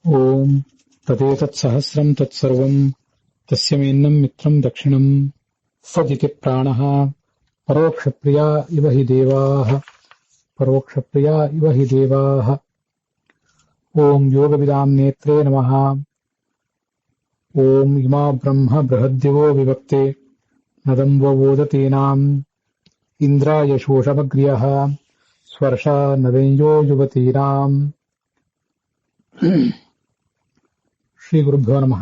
ಓಂ ತದೇತತ್ಸಹಸ್ರಂ ತತ್ಸರ್ವಂ ತಸ್ಯಮೇನ್ನಂ ಮಿತ್ರಂ ದಕ್ಷಿಣಂ ಸದಿತಿ ಪ್ರಾಣಃ ಪರೋಕ್ಷಪ್ರಿಯಾ ಇವ ಹಿ ದೇವಾಃ ಓಂ ಯೋಗವಿದಾಂ ನೇತ್ರೇ ನಮಃ. ಓಂ ಇಮಾ ಬ್ರಹ್ಮ ಬೃಹದ್ದಿವೋ ವಿಭಕ್ತೆ ನದಂಬವೋದತೀನಾಂ ಇಂದ್ರಾಯ ಶೋಷಮಗ್ರ್ಯಃ ಸ್ವರ್ಷಾ ನದೆಯೋ ಯುವತೀನಾಂ. ಶ್ರೀ ಗುರುಭ್ಯೋ ನಮಃ.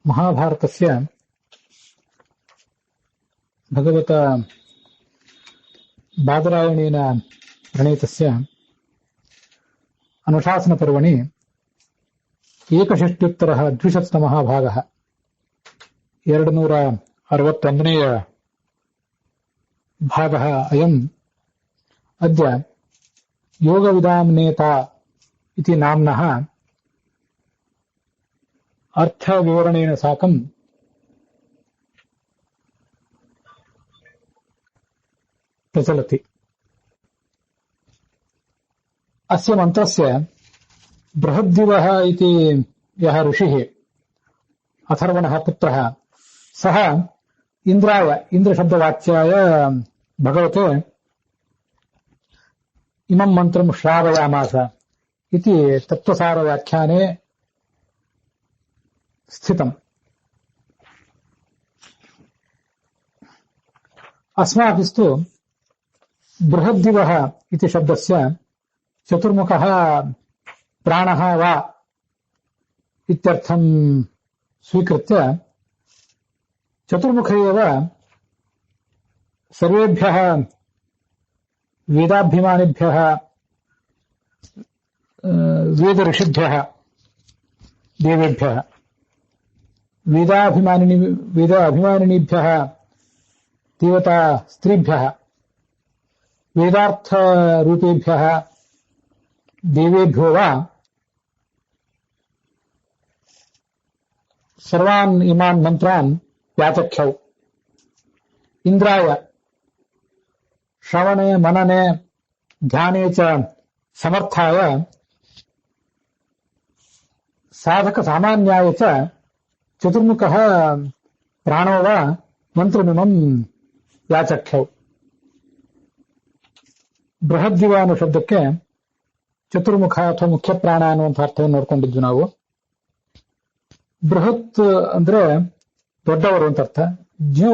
ಮಹಾಭಾರತಸ್ಯ ಭಗವತ ಬಾದರಾಯಣೇನ ಪ್ರಣೀತಸ್ಯ ಅನುಶಾಸನ ಪರ್ವಣಿ ಏಕಷಷ್ಟ್ಯುತ್ತರ ದ್ವಿಶತತಮಃ ಭಾಗಃ 261ನೇಯ ಭಾಗಃ ಅಯಂ. ಅದ್ಯ ಯೋಗವಿದಾಂ ನೇತಾ ಇತಿ ನಾಮ್ನಃ ಅರ್ಥವಿವರಣೇನ ಸಾಕಂ ಪ್ರಚಲತಿ. ಅಸ್ಯ ಮಂತ್ರಸ್ಯ ಬೃಹದ್ದಿವಃ ಇತಿ ಯಃ ಋಷಿಃ ಅಥರ್ವಣಃ ಪುತ್ರಃ ಸಹ ಇಂದ್ರಾಯ ಇಂದ್ರಶಬ್ದವಾಚ್ಯಾಯ ಭಗವತೆ ಇಮಂ ಮಂತ್ರಂ ಶ್ರಾವಯಾಮಾಸ ಇತಿ ತತ್ವಸಾರವ್ಯಾಖ್ಯಾನೆ ಸ್ಥಿತಂ. ಅಸ್ಮಾಭಿಸ್ತು ಬೃಹದ್ದಿವಃ ಇತಿ ಶಬ್ದಸ್ಯ ಚತುರ್ಮುಖಃ ಪ್ರಾಣಃ ವಾ ಇತ್ಯರ್ಥಂ ಸ್ವೀಕೃತ್ಯ ಚತುರ್ಮುಖ ಏವ ಸರ್ವೇಭ್ಯಃ ವೇದಾಭಿಮಾನಿಭ್ಯಃ ವೇದ ಋಷಿಭ್ಯಃ ದೇವೇಭ್ಯಃ ವೇದ ಅಭಿಮಾನಿನಿಭ್ಯಃ ದೇವತಾ ಸ್ತ್ರೀಭ್ಯಃ ವೇದಾರ್ಥ ರೂಪೇಭ್ಯಃ ದೇವೇಭ್ಯೋ ವಾ ಸರ್ವಾನ್ ಇಮಾನ್ ಮಂತ್ರಾನ್ ವ್ಯಾಚಖ್ಯೌ. ಇಂದ್ರಾಯ ಶ್ರವಣೆ ಮನನೆ ಧ್ಯಾನೇ ಚ ಸಮರ್ಥಾಯ ಸಾಧಕ ಸಾಮಾನ್ಯಾಯ ಚ ಚತುರ್ಮುಖಃ ಪ್ರಾಣೋ ವಾ ಮಂತ್ರಮಿಮಂ ವ್ಯಾಚಖ್ಯೌ. ಬೃಹದ್ದಿವ ಅನ್ನೋ ಶಬ್ದಕ್ಕೆ ಚತುರ್ಮುಖ ಅಥವಾ ಮುಖ್ಯ ಪ್ರಾಣ ಅನ್ನುವಂಥ ಅರ್ಥವನ್ನು ನೋಡ್ಕೊಂಡಿದ್ವಿ ನಾವು. ಬೃಹತ್ ಅಂದ್ರೆ ದೊಡ್ಡವರು ಅಂತ ಅರ್ಥ. ದ್ಯು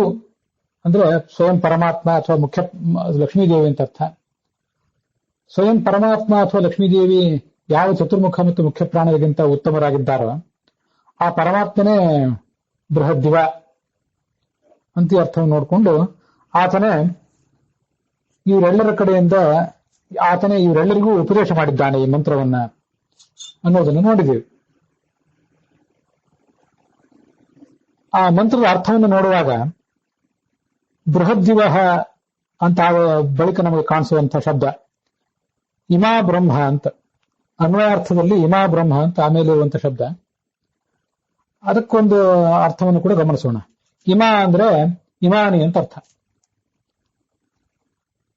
ಅಂದ್ರೆ ಸ್ವಯಂ ಪರಮಾತ್ಮ ಅಥವಾ ಮುಖ್ಯ ಲಕ್ಷ್ಮೀದೇವಿ ಅಂತ ಅರ್ಥ. ಸ್ವಯಂ ಪರಮಾತ್ಮ ಅಥವಾ ಲಕ್ಷ್ಮೀದೇವಿ ಯಾವ ಚತುರ್ಮುಖ ಮತ್ತು ಮುಖ್ಯ ಪ್ರಾಣಗಳಿಗಿಂತ ಉತ್ತಮರಾಗಿದ್ದಾರೋ ಆ ಪರಮಾತ್ಮನೇ ಬೃಹದ್ದಿವ ಅಂತ ಅರ್ಥವನ್ನು ನೋಡಿಕೊಂಡು ಆತನೇ ಇವರೆಲ್ಲರಿಗೂ ಉಪದೇಶ ಮಾಡಿದ್ದಾನೆ ಈ ಮಂತ್ರವನ್ನ ಅನ್ನೋದನ್ನು ನೋಡಿದ್ದೀವಿ. ಆ ಮಂತ್ರದ ಅರ್ಥವನ್ನು ನೋಡುವಾಗ ಬೃಹದ್ದಿವ ಅಂತ ಬಳಿಕ ನಮಗೆ ಕಾಣಿಸುವಂತ ಶಬ್ದ ಇಮಾ ಬ್ರಹ್ಮ ಅಂತ ಅನ್ವಯಾರ್ಥದಲ್ಲಿ ಇಮಾ ಬ್ರಹ್ಮ ಅಂತ ಆಮೇಲೆ ಇರುವಂತ ಶಬ್ದ. ಅದಕ್ಕೊಂದು ಅರ್ಥವನ್ನು ಕೂಡ ಗಮನಿಸೋಣ. ಇಮಾ ಅಂದ್ರೆ ಇಮಾನಿ ಅಂತ ಅರ್ಥ.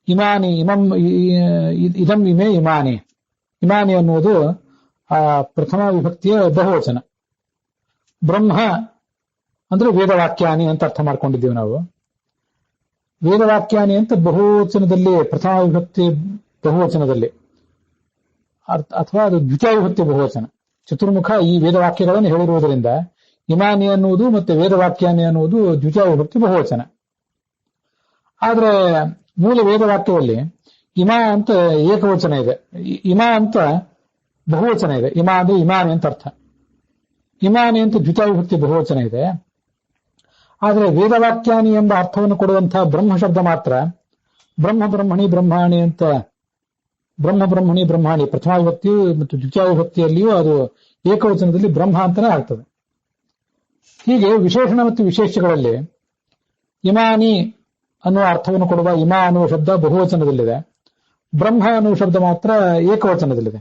ಇಮಾನಿ ಇದಂ ಇಮೆ ಇಮಾನಿ. ಇಮಾನಿ ಅನ್ನುವುದು ಪ್ರಥಮ ವಿಭಕ್ತಿಯ ಬಹುವಚನ. ಬ್ರಹ್ಮ ಅಂದ್ರೆ ವೇದವಾಕ್ಯಾನಿ ಅಂತ ಅರ್ಥ ಮಾಡ್ಕೊಂಡಿದ್ದೀವಿ ನಾವು. ವೇದವಾಕ್ಯಾನಿ ಅಂತ ಬಹುವಚನದಲ್ಲಿ ಪ್ರಥಮ ವಿಭಕ್ತಿ ಬಹುವಚನದಲ್ಲಿ ಅಥವಾ ಅದು ದ್ವಿತೀಯ ವಿಭಕ್ತಿ ಬಹುವಚನ. ಚತುರ್ಮುಖ ಈ ವೇದವಾಕ್ಯಗಳನ್ನು ಹೇಳಿರುವುದರಿಂದ ಇಮಾನಿ ಅನ್ನುವುದು ಮತ್ತೆ ವೇದವಾಕ್ಯಾನಿ ಅನ್ನುವುದು ದ್ವಿತೀಯ ವಿಭಕ್ತಿ ಬಹುವಚನ. ಆದ್ರೆ ಮೂಲ ವೇದವಾಕ್ಯದಲ್ಲಿ ಇಮಾ ಅಂತ ಏಕವಚನ ಇದೆ, ಇಮಾ ಅಂತ ಬಹುವಚನ ಇದೆ. ಇಮಾ ಅಂದ್ರೆ ಇಮಾನಿ ಅಂತ ಅರ್ಥ. ಇಮಾನಿ ಅಂತ ದ್ವಿತೀಯ ವಿಭಕ್ತಿ ಬಹುವಚನ ಇದೆ. ಆದರೆ ವೇದವಾಕ್ಯಾನಿ ಎಂಬ ಅರ್ಥವನ್ನು ಕೊಡುವಂತಹ ಬ್ರಹ್ಮ ಶಬ್ದ ಮಾತ್ರ ಬ್ರಹ್ಮ ಬ್ರಹ್ಮಣಿ ಬ್ರಹ್ಮಾಣಿ ಅಂತ ಬ್ರಹ್ಮಣಿ ಬ್ರಹ್ಮಾಣಿ ಪ್ರಥಮ ವಿಭಕ್ತಿ ಮತ್ತು ದ್ವಿತೀಯ ವಿಭಕ್ತಿಯಲ್ಲಿಯೂ ಅದು ಏಕವಚನದಲ್ಲಿ ಬ್ರಹ್ಮ ಅಂತಾನೆ ಆಗ್ತದೆ. ಹೀಗೆ ವಿಶೇಷಣ ಮತ್ತು ವಿಶೇಷಗಳಲ್ಲಿ ಇಮಾನಿ ಅನ್ನುವ ಅರ್ಥವನ್ನು ಕೊಡುವ ಇಮಾ ಅನ್ನುವ ಶಬ್ದ ಬಹುವಚನದಲ್ಲಿದೆ. ಬ್ರಹ್ಮ ಅನ್ನುವ ಶಬ್ದ ಮಾತ್ರ ಏಕವಚನದಲ್ಲಿದೆ.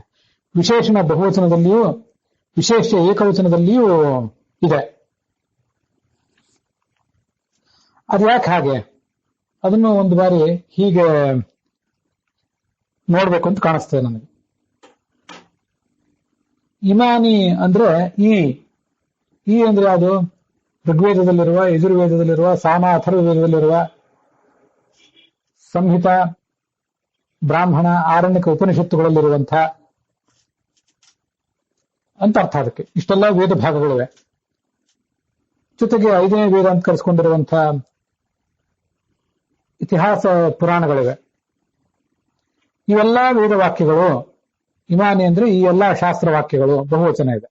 ವಿಶೇಷಣ ಬಹುವಚನದಲ್ಲಿಯೂ ವಿಶೇಷ ಏಕವಚನದಲ್ಲಿಯೂ ಇದೆ. ಅದು ಯಾಕೆ ಹಾಗೆ ಅದನ್ನು ಒಂದು ಬಾರಿ ಹೀಗೆ ನೋಡ್ಬೇಕು ಅಂತ ಕಾಣಿಸ್ತದೆ ನನಗೆ. ಇಮಾನಿ ಅಂದ್ರೆ ಈ ಅಂದ್ರೆ ಅದು ಋಗ್ವೇದದಲ್ಲಿರುವ, ಯಜುರ್ವೇದದಲ್ಲಿರುವ, ಸಾಮ ಅಥರ್ವ ವೇದದಲ್ಲಿರುವ, ಸಂಹಿತ, ಬ್ರಾಹ್ಮಣ, ಆರಣ್ಯಕ ಉಪನಿಷತ್ತುಗಳಲ್ಲಿರುವಂಥ ಅಂತ ಅರ್ಥ. ಅದಕ್ಕೆ ಇಷ್ಟೆಲ್ಲ ವೇದ ಭಾಗಗಳಿವೆ. ಜೊತೆಗೆ 5ನೇ ವೇದ ಅಂತ ಕರೆಸ್ಕೊಂಡಿರುವಂಥ ಇತಿಹಾಸ ಪುರಾಣಗಳಿವೆ. ಇವೆಲ್ಲ ವೇದ ವಾಕ್ಯಗಳು ಇಮಾನಿ ಅಂದ್ರೆ ಈ ಎಲ್ಲಾ ಶಾಸ್ತ್ರ ವಾಕ್ಯಗಳು ಬಹುವಚನ ಇದೆ.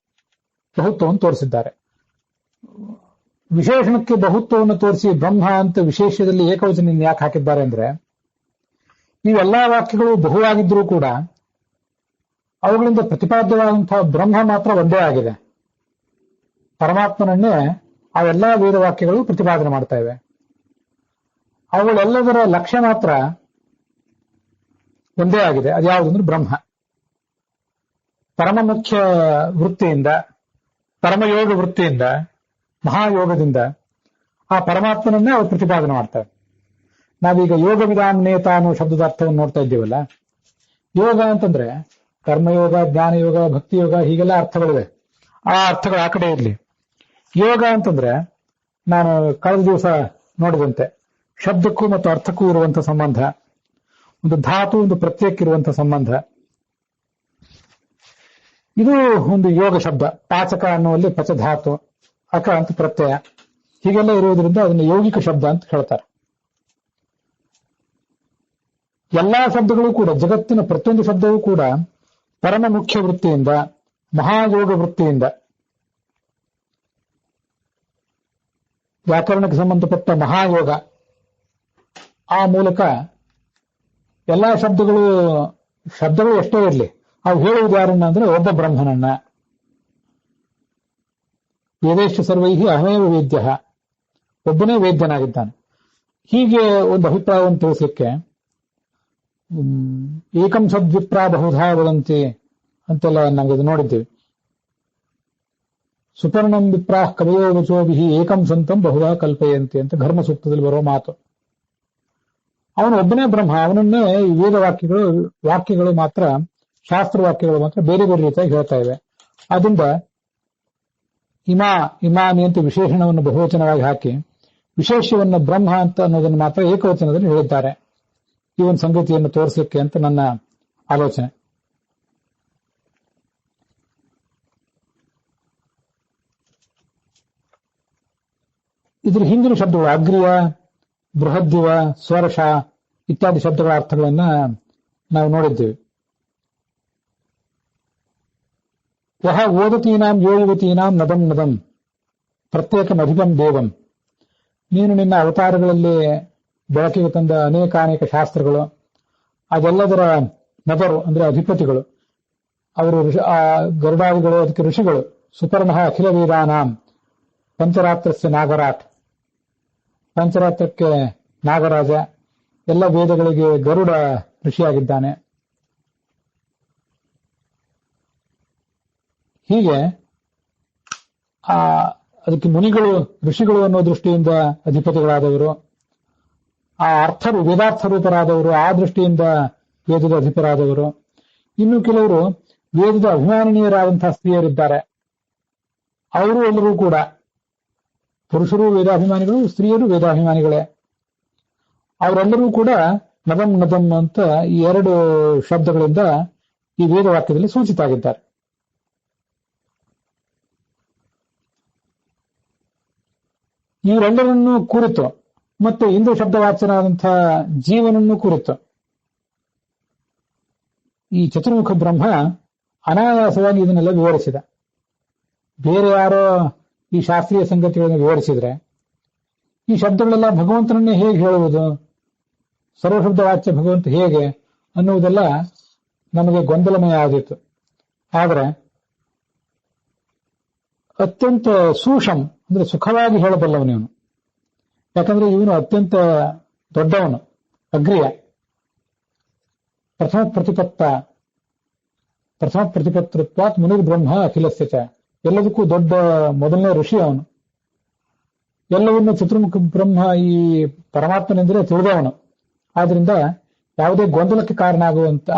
ಬಹುತ್ವವನ್ನು ತೋರಿಸಿದ್ದಾರೆ. ವಿಶೇಷಣಕ್ಕೆ ಬಹುತ್ವವನ್ನು ತೋರಿಸಿ ಬ್ರಹ್ಮ ಅಂತ ವಿಶೇಷದಲ್ಲಿ ಏಕವಚನ ಯಾಕೆ ಹಾಕಿದ್ದಾರೆ ಅಂದ್ರೆ, ಇವೆಲ್ಲಾ ವಾಕ್ಯಗಳು ಬಹುವಾಗಿದ್ರೂ ಕೂಡ ಅವುಗಳಿಂದ ಪ್ರತಿಪಾದ್ಯವಾದಂತಹ ಬ್ರಹ್ಮ ಮಾತ್ರ ಒಂದೇ ಆಗಿದೆ. ಪರಮಾತ್ಮನನ್ನೇ ಅವೆಲ್ಲಾ ವೇದ ವಾಕ್ಯಗಳು ಪ್ರತಿಪಾದನೆ ಮಾಡ್ತಾ ಇವೆ. ಅವುಗಳೆಲ್ಲದರ ಲಕ್ಷ್ಯ ಮಾತ್ರ ಒಂದೇ ಆಗಿದೆ. ಅದ್ಯಾವುದಂದ್ರೆ ಬ್ರಹ್ಮ. ಪರಮ ಮುಖ್ಯ ವೃತ್ತಿಯಿಂದ, ಪರಮಯೋಗ ವೃತ್ತಿಯಿಂದ, ಮಹಾಯೋಗದಿಂದ ಆ ಪರಮಾತ್ಮನನ್ನೇ ಅವರು ಪ್ರತಿಪಾದನೆ ಮಾಡ್ತಾರೆ. ನಾವೀಗ ಯೋಗ ವಿಧಾನ ನೇತ ಅನ್ನೋ ಶಬ್ದದ ಅರ್ಥವನ್ನು ನೋಡ್ತಾ ಇದ್ದೀವಲ್ಲ. ಯೋಗ ಅಂತಂದ್ರೆ ಕರ್ಮಯೋಗ, ಜ್ಞಾನಯೋಗ, ಭಕ್ತಿಯೋಗ ಹೀಗೆಲ್ಲ ಅರ್ಥಗಳಿವೆ. ಆ ಅರ್ಥಗಳು ಆ ಕಡೆ ಇರಲಿ. ಯೋಗ ಅಂತಂದ್ರೆ ನಾನು ಕಳೆದ ದಿವಸ ನೋಡಿದಂತೆ ಶಬ್ದಕ್ಕೂ ಮತ್ತು ಅರ್ಥಕ್ಕೂ ಇರುವಂತ ಸಂಬಂಧ, ಒಂದು ಧಾತು ಒಂದು ಪ್ರತ್ಯೇಕ ಇರುವಂತ ಸಂಬಂಧ. ಇದು ಒಂದು ಯೋಗ ಶಬ್ದ. ಪಾಚಕ ಅನ್ನುವಲ್ಲಿ ಪಚಧಾತು, ಅಕ ಅಂತ ಪ್ರತ್ಯಯ, ಹೀಗೆಲ್ಲ ಇರುವುದರಿಂದ ಅದನ್ನು ಯೌಗಿಕ ಶಬ್ದ ಅಂತ ಹೇಳ್ತಾರೆ. ಎಲ್ಲಾ ಶಬ್ದಗಳು ಕೂಡ, ಜಗತ್ತಿನ ಪ್ರತಿಯೊಂದು ಶಬ್ದವೂ ಕೂಡ ಪರಮ ಮುಖ್ಯ ವೃತ್ತಿಯಿಂದ, ಮಹಾಯೋಗ ವೃತ್ತಿಯಿಂದ, ವ್ಯಾಕರಣಕ್ಕೆ ಸಂಬಂಧಪಟ್ಟ ಮಹಾಯೋಗ ಆ ಮೂಲಕ ಎಲ್ಲಾ ಶಬ್ದಗಳು ಎಷ್ಟೇ ಇರಲಿ, ಅವು ಹೇಳುವುದು ಯಾರನ್ನ ಅಂದ್ರೆ ಒಬ್ಬ ಬ್ರಹ್ಮನನ್ನ. ವೇದೇಶ ಸರ್ವೈಹಿ ಅಹಮೇವ ವೇದ್ಯ, ಒಬ್ಬನೇ ವೇದ್ಯನಾಗಿದ್ದಾನೆ. ಹೀಗೆ ಒಂದು ಅಭಿಪ್ರಾಯವನ್ನು ತಿಳಿಸಲಿಕ್ಕೆ ಏಕಂ ಸದ್ವಿಪ್ರಾ ಬಹುಧಾ ವದಂತಿ ಅಂತೆಲ್ಲ ನಾವಿದು ನೋಡಿದ್ದೀವಿ. ಸುಪರ್ಣಂ ವಿಪ್ರಾಃ ಕವಯೋ ವಚೋಭಿಹಿ ಏಕಂ ಸಂತಂ ಬಹುಧಾ ಕಲ್ಪಯಂತಿ ಅಂತ ಧರ್ಮ ಸೂಕ್ತದಲ್ಲಿ ಬರೋ ಮಾತು. ಅವನು ಒಬ್ಬನೇ ಬ್ರಹ್ಮ. ಅವನನ್ನೇ ಈ ವೇದ ವಾಕ್ಯಗಳು ಮಾತ್ರ, ಶಾಸ್ತ್ರ ವಾಕ್ಯಗಳು ಮಾತ್ರ ಬೇರೆ ಬೇರೆ ರೀತಿಯಾಗಿ ಹೇಳ್ತಾ ಇವೆ. ಆದ್ರಿಂದ ಇಮಾನಿ ಅಂತ ವಿಶೇಷಣವನ್ನು ಬಹುವಚನವಾಗಿ ಹಾಕಿ ವಿಶೇಷವನ್ನು ಬ್ರಹ್ಮ ಅಂತ ಅನ್ನೋದನ್ನು ಮಾತ್ರ ಏಕವಚನದಲ್ಲಿ ಹೇಳಿದ್ದಾರೆ. ಈ ಒಂದು ಸಂಗತಿಯನ್ನು ತೋರಿಸಲಿಕ್ಕೆ ಅಂತ ನನ್ನ ಆಲೋಚನೆ. ಇದ್ರ ಹಿಂದಿನ ಶಬ್ದಗಳು ಅಗ್ರಿಯ, ಬೃಹದ್ದಿವ, ಸ್ವರಷ ಇತ್ಯಾದಿ ಶಬ್ದಗಳ ಅರ್ಥಗಳನ್ನ ನಾವು ನೋಡಿದ್ದೇವೆ. ವಹ ಓದತೀನಾಂ ಯೋ ಯುವತೀನಾಂ ನದಂ ನದಂ ಪ್ರತ್ಯೇಕಂ ಅಧಿಪಂ ದೇವಂ. ನೀನು ನಿನ್ನ ಅವತಾರಗಳಲ್ಲಿ ಬೆಳಕಿಗೆ ತಂದ ಅನೇಕಾನೇಕ ಶಾಸ್ತ್ರಗಳು, ಅದೆಲ್ಲದರ ನದರು ಅಂದ್ರೆ ಅಧಿಪತಿಗಳು, ಅವರು ಗರುಡಾದಿಗಳು, ಅದಕ್ಕೆ ಋಷಿಗಳು. ಸುಪರ್ಣ ಅಖಿಲ ವೇದಾನಾಂ ಪಂಚರಾತ್ರಸ್ಯ ನಾಗರಾಟ್, ಪಂಚರಾತ್ರಕ್ಕೆ ನಾಗರಾಜ, ಎಲ್ಲ ವೇದಗಳಿಗೆ ಗರುಡ ಋಷಿಯಾಗಿದ್ದಾನೆ. ಹೀಗೆ ಅದಕ್ಕೆ ಮುನಿಗಳು, ಋಷಿಗಳು ಅನ್ನೋ ದೃಷ್ಟಿಯಿಂದ ಅಧಿಪತಿಗಳಾದವರು, ಆ ವೇದಾರ್ಥ ರೂಪರಾದವರು ಆ ದೃಷ್ಟಿಯಿಂದ ವೇದದ ಅಧಿಪರಾದವರು. ಇನ್ನು ಕೆಲವರು ವೇದದ ಅಭಿಮಾನನೀಯರಾದಂತಹ ಸ್ತ್ರೀಯರಿದ್ದಾರೆ. ಅವರು ಎಲ್ಲರೂ ಕೂಡ ಪುರುಷರು ವೇದಾಭಿಮಾನಿಗಳು, ಸ್ತ್ರೀಯರು ವೇದಾಭಿಮಾನಿಗಳೇ. ಅವರೆಲ್ಲರೂ ಕೂಡ ನದಂ ನದಂ ಅಂತ ಈ ಎರಡು ಶಬ್ದಗಳಿಂದ ಈ ವೇದವಾಕ್ಯದಲ್ಲಿ ಸೂಚಿತ ಆಗಿದ್ದಾರೆ. ಇವರೆಲ್ಲರನ್ನೂ ಕುರಿತು ಮತ್ತೆ ಇಂದು ಶಬ್ದವಾಚನಾದಂತಹ ಜೀವನನ್ನು ಕುರಿತು ಈ ಚತುರ್ಮುಖ ಬ್ರಹ್ಮ ಅನಾಯಾಸವಾಗಿ ಇದನ್ನೆಲ್ಲ ವಿವರಿಸಿದ. ಬೇರೆ ಯಾರೋ ಈ ಶಾಸ್ತ್ರೀಯ ಸಂಗತಿಗಳನ್ನು ವಿವರಿಸಿದ್ರೆ ಈ ಶಬ್ದಗಳೆಲ್ಲ ಭಗವಂತನನ್ನೇ ಹೇಗೆ ಹೇಳುವುದು, ಸರ್ವಶಬ್ದ ವಾಚ್ಯ ಭಗವಂತ ಹೇಗೆ ಅನ್ನುವುದೆಲ್ಲ ನಮಗೆ ಗೊಂದಲಮಯ ಆದಿತ್ತು. ಆದರೆ ಅತ್ಯಂತ ಸೂಕ್ಷ್ಮ ಅಂದ್ರೆ ಸುಖವಾಗಿ ಹೇಳಬಲ್ಲವನು ಇವನು. ಯಾಕಂದ್ರೆ ಇವನು ಅತ್ಯಂತ ದೊಡ್ಡವನು, ಅಗ್ರಿಯ, ಪ್ರಥಮ ಪ್ರತಿಪತ್ತೃತ್ವಾತ್ ಮುನಿರ್ಬ್ರಹ್ಮ ಅಖಿಲಸ್ಯ ಚ. ಎಲ್ಲದಕ್ಕೂ ದೊಡ್ಡ ಮೊದಲನೇ ಋಷಿ ಅವನು. ಎಲ್ಲವನ್ನು ಚತುರ್ಮುಖ ಬ್ರಹ್ಮ ಈ ಪರಮಾತ್ಮನೆಂದರೆ ತಿಳಿದವನು. ಆದ್ರಿಂದ ಯಾವುದೇ ಗೊಂದಲಕ್ಕೆ ಕಾರಣ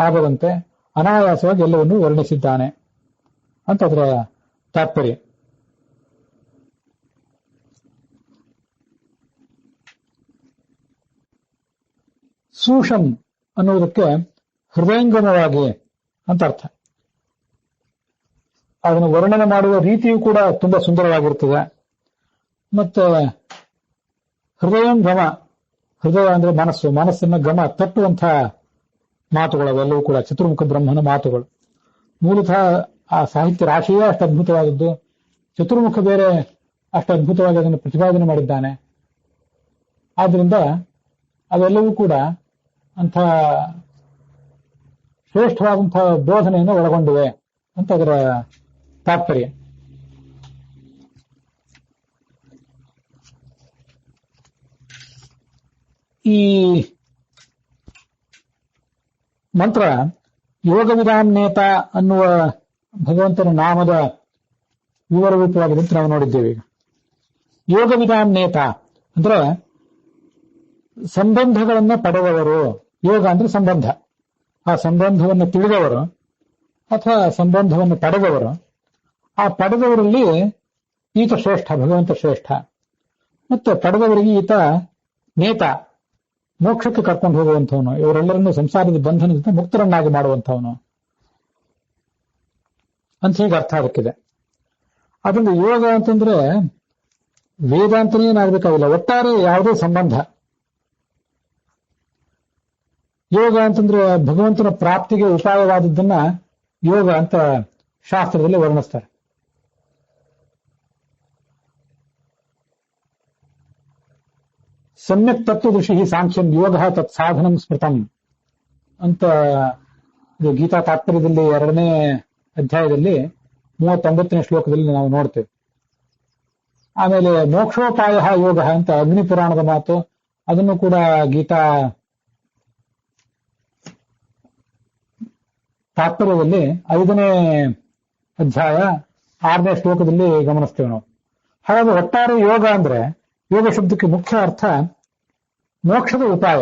ಆಗದಂತೆ ಅನಾಯಾಸವಾಗಿ ಎಲ್ಲವನ್ನು ವರ್ಣಿಸಿದ್ದಾನೆ. ಅಂತ ಅದರ ತಾತ್ಪರ್ಯ. ಸೂಷಂ ಅನ್ನುವುದಕ್ಕೆ ಹೃದಯಂಗಮವಾಗಿ ಅಂತ ಅರ್ಥ. ಅದನ್ನು ವರ್ಣನೆ ಮಾಡುವ ರೀತಿಯೂ ಕೂಡ ತುಂಬಾ ಸುಂದರವಾಗಿರ್ತದೆ. ಮತ್ತೆ ಹೃದಯಂಗಮ, ಹೃದಯ ಅಂದ್ರೆ ಮನಸ್ಸು, ಮನಸ್ಸನ್ನ ಗಮ ತಟ್ಟುವಂತಹ ಮಾತುಗಳು ಅವೆಲ್ಲವೂ ಕೂಡ ಚತುರ್ಮುಖ ಬ್ರಹ್ಮನ ಮಾತುಗಳು. ಮೂಲತಃ ಆ ಸಾಹಿತ್ಯ ರಾಶಿಯೇ ಅಷ್ಟು ಅದ್ಭುತವಾದದ್ದು, ಚತುರ್ಮುಖ ಬೇರೆ ಅಷ್ಟು ಅದ್ಭುತವಾಗಿ ಅದನ್ನು ಪ್ರತಿಪಾದನೆ ಮಾಡಿದ್ದಾನೆ. ಆದ್ರಿಂದ ಅವೆಲ್ಲವೂ ಕೂಡ ಅಂಥ ಶ್ರೇಷ್ಠವಾದಂತಹ ಬೋಧನೆಯನ್ನು ಒಳಗೊಂಡಿವೆ ಅಂತ ಅದರ ತಾತ್ಪರ್ಯ. ಈ ಮಂತ್ರ ಯೋಗವಿಧಾಂ ನೇತ ಅನ್ನುವ ಭಗವಂತನ ನಾಮದ ವಿವರರೂಪವಾಗಿದೆ ಅಂತ ನಾವು ನೋಡಿದ್ದೇವೆ. ಈಗ ಯೋಗವಿಧಾಂ ನೇತ ಅಂದ್ರೆ ಸಂಬಂಧಗಳನ್ನ ಪಡೆದವರು. ಯೋಗ ಅಂದ್ರೆ ಸಂಬಂಧ, ಆ ಸಂಬಂಧವನ್ನು ತಿಳಿದವರು ಅಥವಾ ಸಂಬಂಧವನ್ನು ಪಡೆದವರು. ಆ ಪಡೆದವರಲ್ಲಿ ಈತ ಶ್ರೇಷ್ಠ, ಭಗವಂತ ಶ್ರೇಷ್ಠ. ಮತ್ತೆ ಪಡೆದವರಿಗೆ ಈತ ನೇತ, ಮೋಕ್ಷಕ್ಕೆ ಕರ್ಕೊಂಡು ಹೋಗುವಂಥವನು, ಇವರೆಲ್ಲರನ್ನು ಸಂಸಾರದ ಬಂಧನದಿಂದ ಮುಕ್ತರನ್ನಾಗಿ ಮಾಡುವಂಥವನು ಅಂತ ಹೀಗೆ ಅರ್ಥ ಅದಕ್ಕಿದೆ. ಅದರಿಂದ ಯೋಗ ಅಂತಂದ್ರೆ ವೇದಾಂತನೇ ಏನಾಗಬೇಕಾಗಿಲ್ಲ, ಒಟ್ಟಾರೆ ಯಾವುದೇ ಸಂಬಂಧ. ಯೋಗ ಅಂತಂದ್ರೆ ಭಗವಂತನ ಪ್ರಾಪ್ತಿಗೆ ಉಪಾಯವಾದದ್ದನ್ನ ಯೋಗ ಅಂತ ಶಾಸ್ತ್ರದಲ್ಲಿ ವರ್ಣಿಸ್ತಾರೆ. ಸಮ್ಯಕ್ ತತ್ವದೃಷಿ ಸಾಂಖ್ಯಂ ಯೋಗ ತತ್ ಸಾಧನಂ ಸ್ಮೃತಂ ಅಂತ ಇದು ಗೀತಾ ತಾತ್ಪರ್ಯದಲ್ಲಿ 2ನೇ ಅಧ್ಯಾಯದಲ್ಲಿ 39ನೇ ಶ್ಲೋಕದಲ್ಲಿ ನಾವು ನೋಡ್ತೇವೆ. ಆಮೇಲೆ ಮೋಕ್ಷೋಪಾಯ ಯೋಗ ಅಂತ ಅಗ್ನಿ ಪುರಾಣದ ಮಾತು, ಅದನ್ನು ಕೂಡ ಗೀತಾ ತಾತ್ಪರ್ಯದಲ್ಲಿ 5ನೇ ಅಧ್ಯಾಯ 6ನೇ ಶ್ಲೋಕದಲ್ಲಿ ಗಮನಿಸ್ತೇವೆ ನಾವು. ಹಾಗಾದ್ರೆ ಒಟ್ಟಾರೆ ಯೋಗ ಅಂದ್ರೆ, ಯೋಗ ಶಬ್ದಕ್ಕೆ ಮುಖ್ಯ ಅರ್ಥ ಮೋಕ್ಷದ ಉಪಾಯ.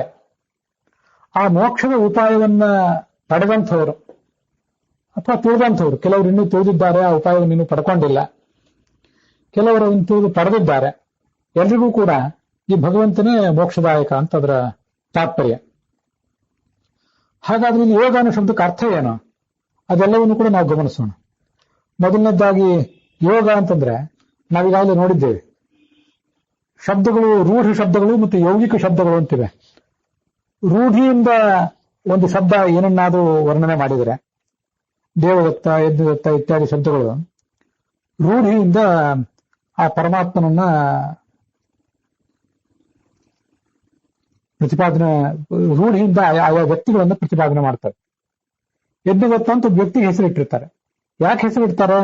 ಆ ಮೋಕ್ಷದ ಉಪಾಯವನ್ನ ಪಡೆದಂಥವರು ಅಥವಾ ತಿಳಿದಂಥವ್ರು, ಕೆಲವರು ಇನ್ನೂ ತಿಳಿದಿದ್ದಾರೆ, ಆ ಉಪಾಯವನ್ನು ಇನ್ನೂ ಪಡ್ಕೊಂಡಿಲ್ಲ, ಕೆಲವರು ತಿಳಿದು ಪಡೆದಿದ್ದಾರೆ. ಎಲ್ರಿಗೂ ಕೂಡ ಈ ಭಗವಂತನೇ ಮೋಕ್ಷದಾಯಕ ಅಂತ ಅದರ ತಾತ್ಪರ್ಯ. ಹಾಗಾದ್ರೆ ಇಲ್ಲಿ ಯೋಗ ಅನ್ನೋ ಶಬ್ದಕ್ಕೆ ಅರ್ಥ ಏನು, ಅದೆಲ್ಲವನ್ನು ಕೂಡ ನಾವು ಗಮನಿಸೋಣ. ಮೊದಲನೇದಾಗಿ ಯೋಗ ಅಂತಂದ್ರೆ ನಾವೀಗಾಗಲೇ ನೋಡಿದ್ದೇವೆ, ಶಬ್ದಗಳು ರೂಢ ಶಬ್ದಗಳು ಮತ್ತು ಯೌಗಿಕ ಶಬ್ದಗಳು ಅಂತಿವೆ. ರೂಢಿಯಿಂದ ಒಂದು ಶಬ್ದ ಏನನ್ನಾದರೂ ವರ್ಣನೆ ಮಾಡಿದರೆ, ದೇವದತ್ತ, ಯಜ್ಞದತ್ತ ಇತ್ಯಾದಿ ಶಬ್ದಗಳು ರೂಢಿಯಿಂದ ಆ ಪರಮಾತ್ಮನನ್ನ ಪ್ರತಿಪಾದನೆ, ರೂಢಿಯಿಂದ ಆಯಾ ವ್ಯಕ್ತಿಗಳನ್ನ ಪ್ರತಿಪಾದನೆ ಮಾಡ್ತಾರೆ. ಯಜ್ಞದತ್ತ ಅಂತ ವ್ಯಕ್ತಿಗೆ ಹೆಸರಿಟ್ಟಿರ್ತಾರೆ. ಯಾಕೆ ಹೆಸರಿಡ್ತಾರೆ?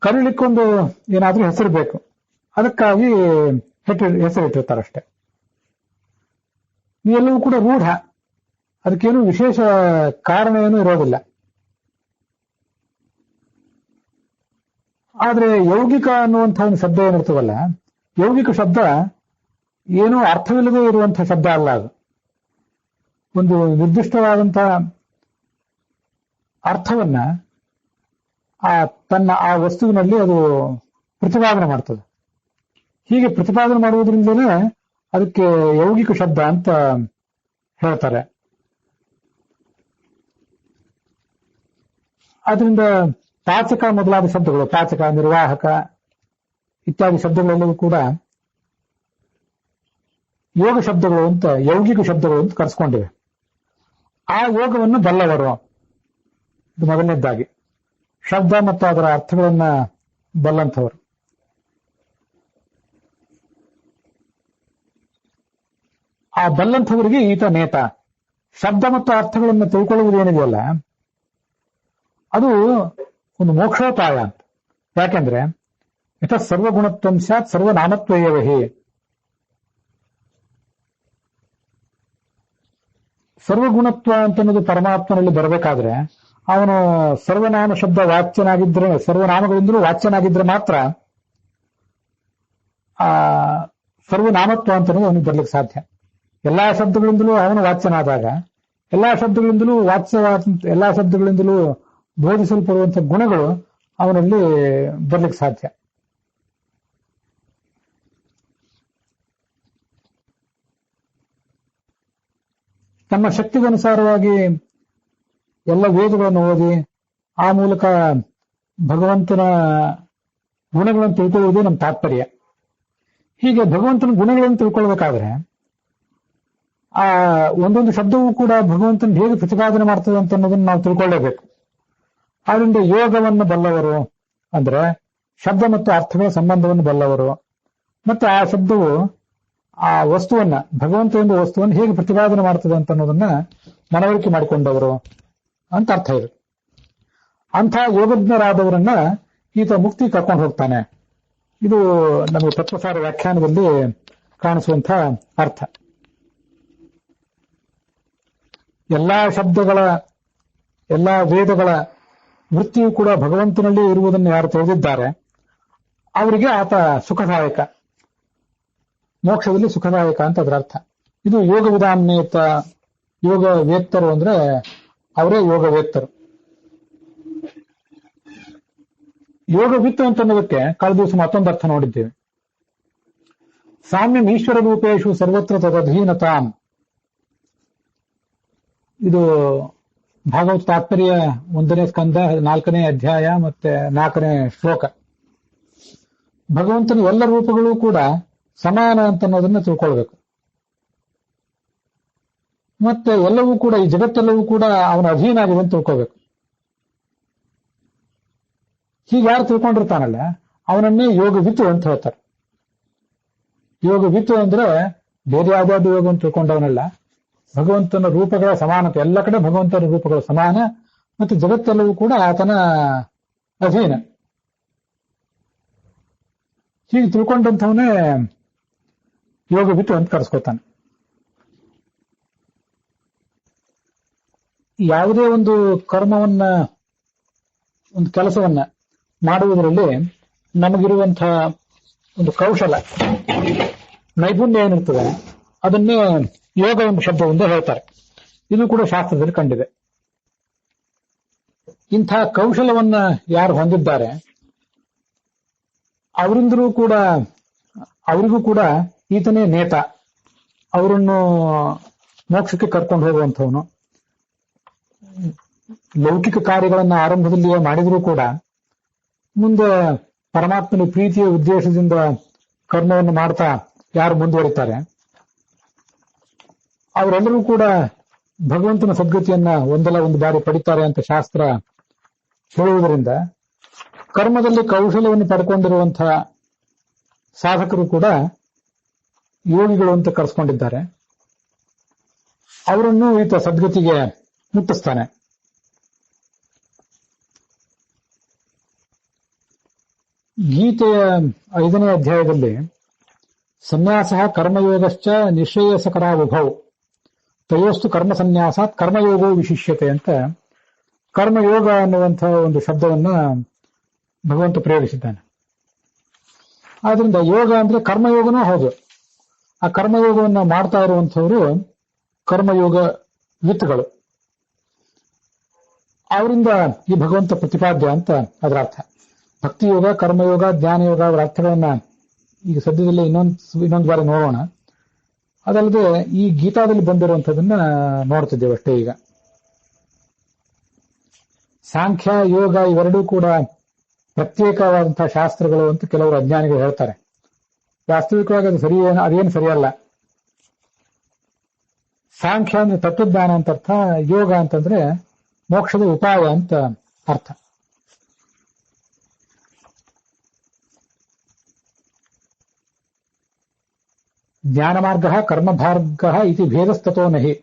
ಕರೀಲಿಕ್ಕೊಂದು ಏನಾದ್ರೂ ಹೆಸರು ಬೇಕು, ಅದಕ್ಕಾಗಿ ಹೆಸರಿಟ್ಟಿರ್ತಾರೆ ಅಷ್ಟೇ. ಇವೆಲ್ಲವೂ ಕೂಡ ರೂಢ, ಅದಕ್ಕೇನು ವಿಶೇಷ ಕಾರಣ ಏನೂ ಇರೋದಿಲ್ಲ. ಆದ್ರೆ ಯೌಗಿಕ ಅನ್ನುವಂಥ ಒಂದು ಶಬ್ದ ಏನಿರ್ತವಲ್ಲ, ಯೌಗಿಕ ಶಬ್ದ ಏನೂ ಅರ್ಥವಿಲ್ಲದೆ ಇರುವಂತಹ ಶಬ್ದ ಅಲ್ಲ. ಅದು ಒಂದು ನಿರ್ದಿಷ್ಟವಾದಂತಹ ಅರ್ಥವನ್ನ ತನ್ನ ಆ ವಸ್ತುವಿನಲ್ಲಿ ಅದು ಪ್ರತಿಪಾದನೆ ಮಾಡ್ತದೆ. ಹೀಗೆ ಪ್ರತಿಪಾದನೆ ಮಾಡುವುದರಿಂದಲೇ ಅದಕ್ಕೆ ಯೌಗಿಕ ಶಬ್ದ ಅಂತ ಹೇಳ್ತಾರೆ. ಆದ್ರಿಂದ ಪಾಚಕ ಮೊದಲಾದ ಶಬ್ದಗಳು, ಪಾಚಕ, ನಿರ್ವಾಹಕ ಇತ್ಯಾದಿ ಶಬ್ದಗಳೆಲ್ಲವೂ ಕೂಡ ಯೋಗ ಶಬ್ದಗಳು ಅಂತ, ಯೌಗಿಕ ಶಬ್ದಗಳು ಅಂತ ಕರೆಸ್ಕೊಂಡಿವೆ. ಆ ಯೋಗವನ್ನು ಬಲ್ಲವರು, ಇದು ಮೊದಲನೇದಾಗಿ ಶಬ್ದ ಮತ್ತು ಅದರ ಅರ್ಥಗಳನ್ನ ಬಲ್ಲಂಥವರು. ಆ ಬಲ್ಲಂಥವರಿಗೆ ಈತ ನೇತ. ಶಬ್ದ ಮತ್ತು ಅರ್ಥಗಳನ್ನು ತಿಳ್ಕೊಳ್ಳುವುದೇನಿದೆಯಲ್ಲ, ಅದು ಒಂದು ಮೋಕ್ಷೋಪಾಯ ಅಂತ. ಯಾಕೆಂದ್ರೆ ಯಥ ಸರ್ವಗುಣತ್ವಂ ಸ್ಯಾತ್ ಸರ್ವನಾಮತ್ವಯವಹಿ. ಸರ್ವಗುಣತ್ವ ಅಂತನ್ನೋದು ಪರಮಾತ್ಮನಲ್ಲಿ ಬರಬೇಕಾದ್ರೆ ಅವನು ಸರ್ವನಾಮ ಶಬ್ದ ವಾಚ್ಯನಾಗಿದ್ರೆ, ಸರ್ವನಾಮಗಳಿಂದಲೂ ವಾಚ್ಯನಾಗಿದ್ರೆ ಮಾತ್ರ ಆ ಸರ್ವನಾಮತ್ವ ಅಂತನ್ನೋದು ಅವನಿಗೆ ಬರ್ಲಿಕ್ಕೆ ಸಾಧ್ಯ. ಎಲ್ಲಾ ಶಬ್ದಗಳಿಂದಲೂ ಅವನು ವಾಚ್ಯನಾದಾಗ, ಎಲ್ಲಾ ಶಬ್ದಗಳಿಂದಲೂ ಬೋಧಿಸಲ್ಪಡುವಂತಹ ಗುಣಗಳು ಅವನಲ್ಲಿ ಬರ್ಲಿಕ್ಕೆ ಸಾಧ್ಯ. ತಮ್ಮ ಶಕ್ತಿಗನುಸಾರವಾಗಿ ಎಲ್ಲ ವೇದಗಳನ್ನು ಓದಿ ಆ ಮೂಲಕ ಭಗವಂತನ ಗುಣಗಳನ್ನು ತಿಳ್ಕೊಳ್ಳುವುದೇ ನಮ್ಮ ತಾತ್ಪರ್ಯ. ಹೀಗೆ ಭಗವಂತನ ಗುಣಗಳನ್ನು ತಿಳ್ಕೊಳ್ಬೇಕಾದ್ರೆ ಆ ಒಂದೊಂದು ಶಬ್ದವೂ ಕೂಡ ಭಗವಂತನ ಹೇಗೆ ಪ್ರತಿಪಾದನೆ ಮಾಡ್ತದೆ ಅಂತ ಅನ್ನೋದನ್ನು ನಾವು ತಿಳ್ಕೊಳ್ಳೇಬೇಕು. ಆದ್ರಿಂದ ಯೋಗವನ್ನು ಬಲ್ಲವರು ಅಂದ್ರೆ ಶಬ್ದ ಮತ್ತು ಅರ್ಥಗಳ ಸಂಬಂಧವನ್ನು ಬಲ್ಲವರು, ಮತ್ತೆ ಆ ಶಬ್ದವು ಆ ವಸ್ತುವನ್ನ, ಭಗವಂತ ಎಂಬ ವಸ್ತುವನ್ನು ಹೇಗೆ ಪ್ರತಿಪಾದನೆ ಮಾಡ್ತದೆ ಅಂತ ಅನ್ನೋದನ್ನ ಮನವರಿಕೆ ಮಾಡಿಕೊಂಡವರು ಅಂತ ಅರ್ಥ ಇದೆ. ಅಂಥ ಯೋಗಜ್ಞರಾದವರನ್ನ ಈತ ಮುಕ್ತಿ ಕರ್ಕೊಂಡು ಹೋಗ್ತಾನೆ. ಇದು ನಮಗೆ ತತ್ವಸಾರ ವ್ಯಾಖ್ಯಾನದಲ್ಲಿ ಕಾಣಿಸುವಂತಹ ಅರ್ಥ. ಎಲ್ಲಾ ಶಬ್ದಗಳ, ಎಲ್ಲಾ ವೇದಗಳ ವೃತ್ತಿಯು ಕೂಡ ಭಗವಂತನಲ್ಲಿ ಇರುವುದನ್ನು ಯಾರು ತಿಳಿದಿದ್ದಾರೆ ಅವರಿಗೆ ಆತ ಸುಖದಾಯಕ, ಮೋಕ್ಷದಲ್ಲಿ ಸುಖದಾಯಕ ಅಂತ ಅದರ ಅರ್ಥ. ಇದು ಯೋಗ ವಿಧಾನ್ಯತ, ಯೋಗ ವೇತ್ತರು ಅಂದ್ರೆ ಅವರೇ ಯೋಗ ವೇತ್ತರು. ಯೋಗವಿತ್ತು ಅಂತ ಅನ್ನೋದಕ್ಕೆ ಕಳೆದ ದಿವಸ ಮತ್ತೊಂದು ಅರ್ಥ ನೋಡಿದ್ದೇವೆ. ಸಾಮ್ಯಂ ಈಶ್ವರ ರೂಪೇಶು ಸರ್ವತ್ರ ತದಧೀನತಾಂ. ಇದು ಭಾಗವತ ತಾತ್ಪರ್ಯ 1ನೇ ಸ್ಕಂದ 4ನೇ ಅಧ್ಯಾಯ ಮತ್ತೆ 4ನೇ ಶ್ಲೋಕ. ಭಗವಂತನ ಎಲ್ಲ ರೂಪಗಳು ಕೂಡ ಸಮಾನ ಅಂತ ಅನ್ನೋದನ್ನ ತಿಳ್ಕೊಳ್ಬೇಕು. ಮತ್ತೆ ಎಲ್ಲವೂ ಕೂಡ, ಈ ಜಗತ್ತೆಲ್ಲವೂ ಕೂಡ ಅವನ ಅಧೀನ ಆಗಿದೆ ಅಂತ ತಿಳ್ಕೊಳ್ಬೇಕು. ಹೀಗೆ ಯಾರು ತಿಳ್ಕೊಂಡಿರ್ತಾನಲ್ಲ ಅವನನ್ನೇ ಯೋಗವಿತ್ತು ಅಂತ ಹೇಳ್ತಾರೆ. ಯೋಗವಿತ್ತು ಅಂದ್ರೆ ಬೇರೆ ಯಾವ್ದಾದ್ರು ಯೋಗ ಅಂತ ತಿಳ್ಕೊಂಡವನಲ್ಲ, ಭಗವಂತನ ರೂಪಗಳ ಸಮಾನತೆ, ಎಲ್ಲ ಕಡೆ ಭಗವಂತನ ರೂಪಗಳ ಸಮಾನ, ಮತ್ತು ಜಗತ್ತೆಲ್ಲವೂ ಕೂಡ ಆತನ ಅಧೀನ. ಹೀಗೆ ತಿಳ್ಕೊಂಡಂಥವನೇ ಯೋಗವಿತ್ತು ಅಂತ ಕರೆಸ್ಕೊತಾನೆ. ಯಾವುದೇ ಒಂದು ಕರ್ಮವನ್ನ, ಒಂದು ಕೆಲಸವನ್ನ ಮಾಡುವುದರಲ್ಲಿ ನಮಗಿರುವಂತಹ ಒಂದು ಕೌಶಲ, ನೈಪುಣ್ಯ ಏನಿರ್ತದೆ ಅದನ್ನೇ ಯೋಗ ಎಂಬ ಶಬ್ದದಿಂದ ಹೇಳ್ತಾರೆ. ಇದು ಕೂಡ ಶಾಸ್ತ್ರದಲ್ಲಿ ಕಂಡಿದೆ. ಇಂಥ ಕೌಶಲವನ್ನ ಯಾರು ಹೊಂದಿದ್ದಾರೆ ಅವರಿಗೂ ಕೂಡ ಈತನೇ ನೇತ, ಅವರನ್ನು ಮೋಕ್ಷಕ್ಕೆ ಕರ್ಕೊಂಡು ಹೋಗುವಂಥವನು. ಲೌಕಿಕ ಕಾರ್ಯಗಳನ್ನ ಆರಂಭದಲ್ಲಿಯೇ ಮಾಡಿದರೂ ಕೂಡ ಮುಂದೆ ಪರಮಾತ್ಮನ ಪ್ರೀತಿಯ ಉದ್ದೇಶದಿಂದ ಕರ್ಮವನ್ನು ಮಾಡ್ತಾ ಯಾರು ಮುಂದುವರಿತಾರೆ ಅವರೆಲ್ಲರೂ ಕೂಡ ಭಗವಂತನ ಸದ್ಗತಿಯನ್ನ ಒಂದಲ್ಲ ಒಂದು ಬಾರಿ ಪಡಿತಾರೆ ಅಂತ ಶಾಸ್ತ್ರ ಹೇಳುವುದರಿಂದ ಕರ್ಮದಲ್ಲಿ ಕೌಶಲ್ಯವನ್ನು ಪಡ್ಕೊಂಡಿರುವಂತಹ ಸಾಧಕರು ಕೂಡ ಯೋಗಿಗಳು ಅಂತ ಕರೆಸ್ಕೊಂಡಿದ್ದಾರೆ. ಅವರನ್ನು ಈತ ಸದ್ಗತಿಗೆ ಮುಟ್ಟಿಸ್ತಾನೆ. ಗೀತೆಯ 5ನೇ ಅಧ್ಯಾಯದಲ್ಲಿ ಸನ್ಯಾಸ ಕರ್ಮಯೋಗಶ್ಚ ನಿಶ್ರೇಯಸಕರಾವುಭೌ ತಯೋಸ್ತು ಕರ್ಮ ಸನ್ಯಾಸಾತ್ ಕರ್ಮಯೋಗೋ ವಿಶಿಷ್ಯತೆ ಅಂತ ಕರ್ಮಯೋಗ ಅನ್ನುವಂತಹ ಒಂದು ಶಬ್ದವನ್ನ ಭಗವಂತ ಪ್ರಯೋಗಿಸಿದ್ದಾನೆ. ಆದ್ರಿಂದ ಯೋಗ ಅಂದ್ರೆ ಕರ್ಮಯೋಗನೂ ಹೌದು. ಆ ಕರ್ಮಯೋಗವನ್ನ ಮಾಡ್ತಾ ಇರುವಂಥವರು ಕರ್ಮಯೋಗ ವಿತ್ಗಳು. ಅವರಿಂದ ಈ ಭಗವಂತ ಪ್ರತಿಪಾದ್ಯ ಅಂತ ಅದರ ಅರ್ಥ. ಭಕ್ತಿಯೋಗ, ಕರ್ಮಯೋಗ, ಜ್ಞಾನಯೋಗ ಅವರ ಅರ್ಥಗಳನ್ನ ಈಗ ಸದ್ಯದಲ್ಲೇ ಇನ್ನೊಂದು ಬಾರಿ ನೋಡೋಣ. ಅದಲ್ಲದೆ ಈ ಗೀತಾದಲ್ಲಿ ಬಂದಿರುವಂಥದ್ದನ್ನ ನೋಡ್ತಿದ್ದೇವೆ ಅಷ್ಟೇ. ಈಗ ಸಾಂಖ್ಯ, ಯೋಗ ಇವೆರಡೂ ಕೂಡ ಪ್ರತ್ಯೇಕವಾದಂತಹ ಶಾಸ್ತ್ರಗಳು ಅಂತ ಕೆಲವರು ಅಜ್ಞಾನಿಗಳು ಹೇಳ್ತಾರೆ. ವಾಸ್ತವಿಕವಾಗಿ ಅದು ಅದೇನು ಸರಿಯಲ್ಲ. ಸಾಂಖ್ಯ ಅಂದ್ರೆ ತತ್ವಜ್ಞಾನ ಅಂತ ಅರ್ಥ, ಯೋಗ ಅಂತಂದ್ರೆ ಮೋಕ್ಷದ ಉಪಾಯ ಅಂತ ಅರ್ಥ. ಜ್ಞಾನ ಮಾರ್ಗ ಕರ್ಮ ಮಾರ್ಗ ಇತಿ ಭೇದಸ್ತತೋ ನಹಿ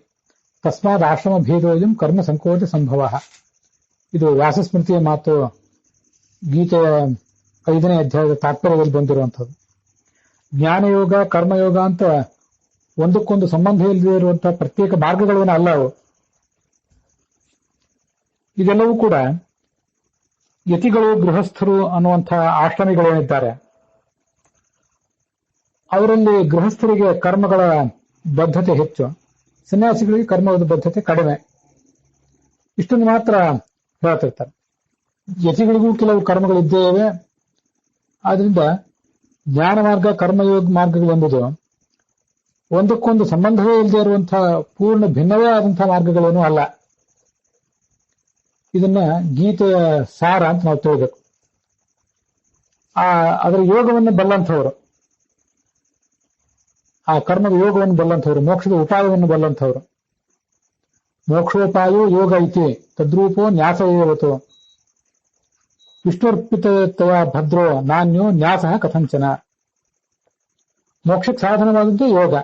ತಸ್ಮಾದ್ ಆಶ್ರಮ ಭೇದೋಯಂ ಕರ್ಮ ಸಂಕೋಚ ಸಂಭವ. ಇದು ವ್ಯಾಸಸ್ಮೃತಿಯ ಮಾತು, ಗೀತೆಯ 5ನೇ ಅಧ್ಯಾಯದ ತಾತ್ಪರ್ಯದಲ್ಲಿ ಬಂದಿರುವಂಥದ್ದು. ಜ್ಞಾನಯೋಗ, ಕರ್ಮಯೋಗ ಅಂತ ಒಂದಕ್ಕೊಂದು ಸಂಬಂಧ ಇಲ್ಲದೆ ಇರುವಂತಹ ಪ್ರತ್ಯೇಕ ಮಾರ್ಗಗಳೇನ ಅಲ್ಲ ಅವು. ಇದೆಲ್ಲವೂ ಕೂಡ ಯತಿಗಳು, ಗೃಹಸ್ಥರು ಅನ್ನುವಂತಹ ಆಶ್ರಮಿಗಳೇನಿದ್ದಾರೆ ಅವರಲ್ಲಿ ಗೃಹಸ್ಥರಿಗೆ ಕರ್ಮಗಳ ಬದ್ಧತೆ ಹೆಚ್ಚು, ಸನ್ಯಾಸಿಗಳಿಗೆ ಕರ್ಮದ ಬದ್ಧತೆ ಕಡಿಮೆ. ಇಷ್ಟನ್ನು ಮಾತ್ರ ಹೇಳ್ತಿರ್ತಾರೆ. ಯತಿಗಳಿಗೂ ಕೆಲವು ಕರ್ಮಗಳಿದ್ದೇ ಇವೆ. ಆದ್ರಿಂದ ಜ್ಞಾನ ಮಾರ್ಗ ಕರ್ಮಯೋಗ ಮಾರ್ಗಗಳೆಂಬುದು ಒಂದಕ್ಕೊಂದು ಸಂಬಂಧವೇ ಇಲ್ಲದೆ ಇರುವಂತಹ ಪೂರ್ಣ ಭಿನ್ನವೇ ಆದಂತಹ ಮಾರ್ಗಗಳೇನೂ ಅಲ್ಲ. ಇದನ್ನ ಗೀತೆಯ ಸಾರ ಅಂತ ನಾವು ತಿಳಿಬೇಕು. ಅದರ ಯೋಗವನ್ನು ಬಲ್ಲಂಥವ್ರು, ಆ ಕರ್ಮದ ಯೋಗವನ್ನು ಬಲ್ಲಂಥವ್ರು, ಮೋಕ್ಷದ ಉಪಾಯವನ್ನು ಬಲ್ಲಂಥವ್ರು. ಮೋಕ್ಷೋಪಾಯೋ ಯೋಗ ಐತಿ ತದ್ರೂಪೋ ನ್ಯಾಸ ಏವತೋ ವಿಷ್ಣುರ್ಪಿತಯ ಭದ್ರೋ ನಾನ್ಯೋ ನ್ಯಾಸ ಕಥಂಚನ. ಮೋಕ್ಷಕ್ಕೆ ಸಾಧನವಾದದ್ದು ಯೋಗ.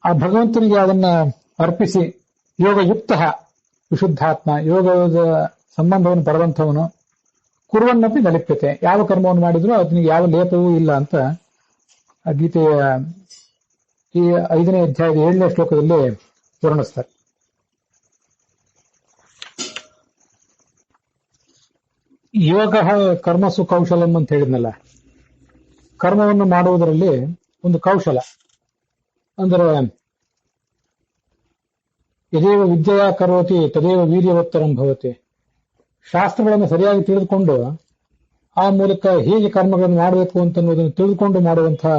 ಆ ಭಗವಂತನಿಗೆ ಅದನ್ನ ಅರ್ಪಿಸಿ ಯೋಗಯುಕ್ತ ವಿಶುದ್ಧಾತ್ಮ, ಯೋಗದ ಸಂಬಂಧವನ್ನು ಪಡೆದಂಥವನು ಕುರುವನ್ನಪಿ ನಲಿಪ್ಯತೆ, ಯಾವ ಕರ್ಮವನ್ನು ಮಾಡಿದ್ರೂ ಅದನಿಗೆ ಯಾವ ಲೇಪವೂ ಇಲ್ಲ ಅಂತ ಆ ಗೀತೆಯ ಈ 5ನೇ ಅಧ್ಯಾಯದ 7ನೇ ಶ್ಲೋಕದಲ್ಲಿ ವರ್ಣಿಸ್ತಾರೆ. ಯೋಗ ಕರ್ಮಸು ಕೌಶಲಂ ಅಂತ ಹೇಳಿದ್ನಲ್ಲ, ಕರ್ಮವನ್ನು ಮಾಡುವುದರಲ್ಲಿ ಒಂದು ಕೌಶಲ ಅಂದರೆ ಯದೇವ ವಿದ್ಯೆಯ ಕರೋತಿ ತದೇವ ವೀರ್ಯವತ್ತರಂ ಭವತಿ. ಶಾಸ್ತ್ರಗಳನ್ನು ಸರಿಯಾಗಿ ತಿಳಿದುಕೊಂಡು ಆ ಮೂಲಕ ಹೇಗೆ ಕರ್ಮಗಳನ್ನು ಮಾಡಬೇಕು ಅಂತನ್ನುವುದನ್ನು ತಿಳಿದುಕೊಂಡು ಮಾಡುವಂತಹ